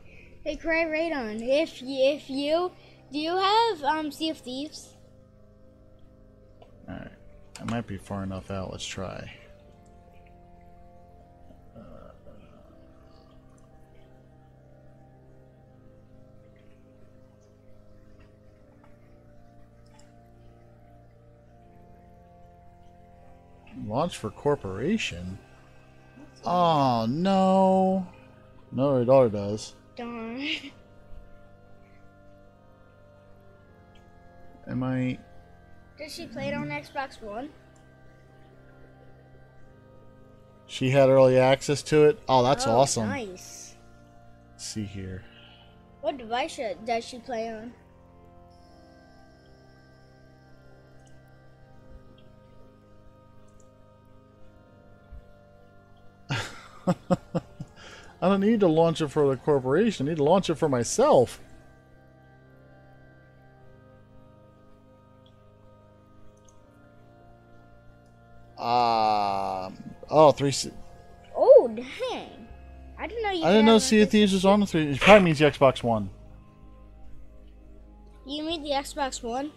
Hey, Cray Radon, if you do you have Sea of Thieves? All right. I might be far enough out. Let's try. Launch for corporation? Oh, no. No, her daughter does. Darn. Am I... Did she play it on Xbox One? She had early access to it? Oh, that's awesome. Nice. Let's see here. What device does she play on? I don't need to launch it for the corporation. I need to launch it for myself. Oh, 3. Oh, dang. I didn't know you I didn't know could Sea of have Thieves was on the 3. It probably means the Xbox One. You mean the Xbox One?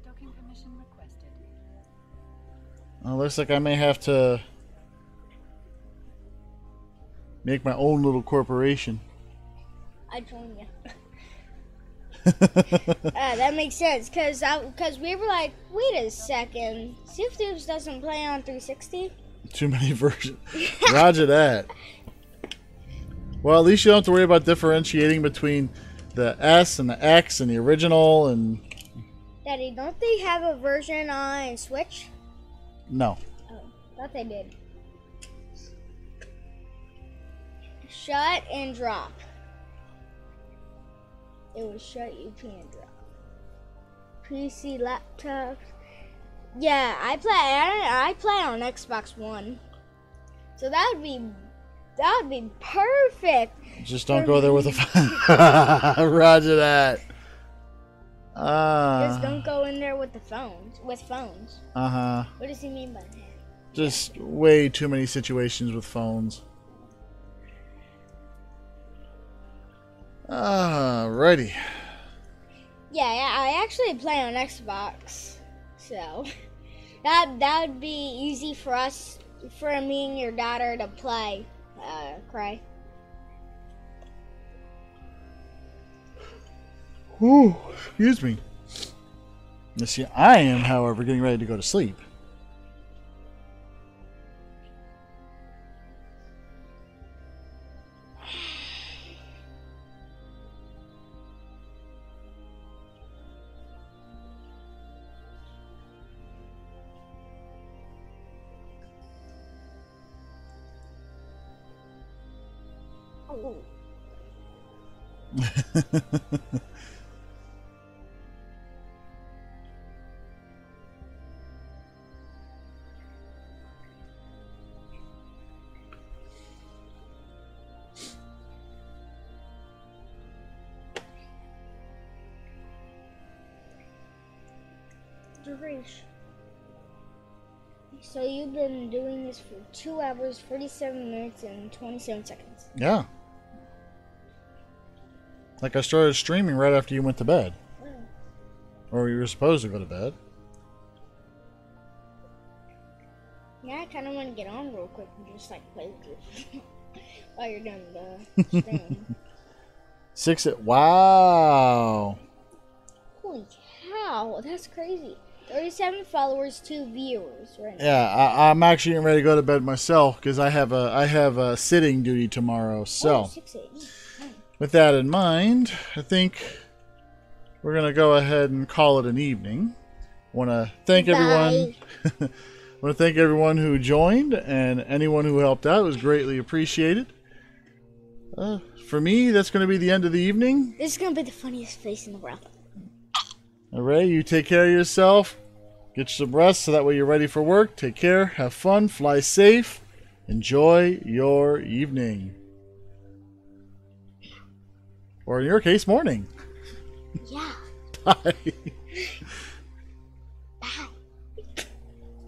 Docking permission requested. Oh, looks like I may have to make my own little corporation. I join you. That makes sense, cause we were like, wait a second, Sea of Thieves doesn't play on 360. Too many versions. Roger that. Well, at least you don't have to worry about differentiating between the S and the X and the original and... Daddy, don't they have a version on Switch? No. Oh, thought they did. Shut and drop. It was shut, you can't drop. PC, laptops. Yeah, I play on Xbox One. So that would be perfect. Just don't go there with a phone. Roger that. Just don't go in there with phones. Uh-huh. What does he mean by that? Just way too many situations with phones. Alrighty. Yeah, I actually play on Xbox. So that would be easy for me and your daughter to play. Cray. Whew, excuse me. You see, I am, however, getting ready to go to sleep. Oh. Derish. So you've been doing this for 2 hours, 47 minutes, and 27 seconds. Yeah. Like I started streaming right after you went to bed. Or you were supposed to go to bed. Yeah, I kind of want to get on real quick and just like play with you while you're doing the stream. Wow. Holy cow, that's crazy. 37 followers, 2 viewers right now. Yeah, I'm actually getting ready to go to bed myself because I have a sitting duty tomorrow. So, 6, 8. with that in mind, I think we're gonna go ahead and call it an evening. Want to thank everyone. Want to thank everyone who joined and anyone who helped out. It was greatly appreciated. For me, that's going to be the end of the evening. This is going to be the funniest face in the world. All right, you take care of yourself. Get some rest so that way you're ready for work. Take care. Have fun. Fly safe. Enjoy your evening. Or in your case, morning. Yeah. Bye.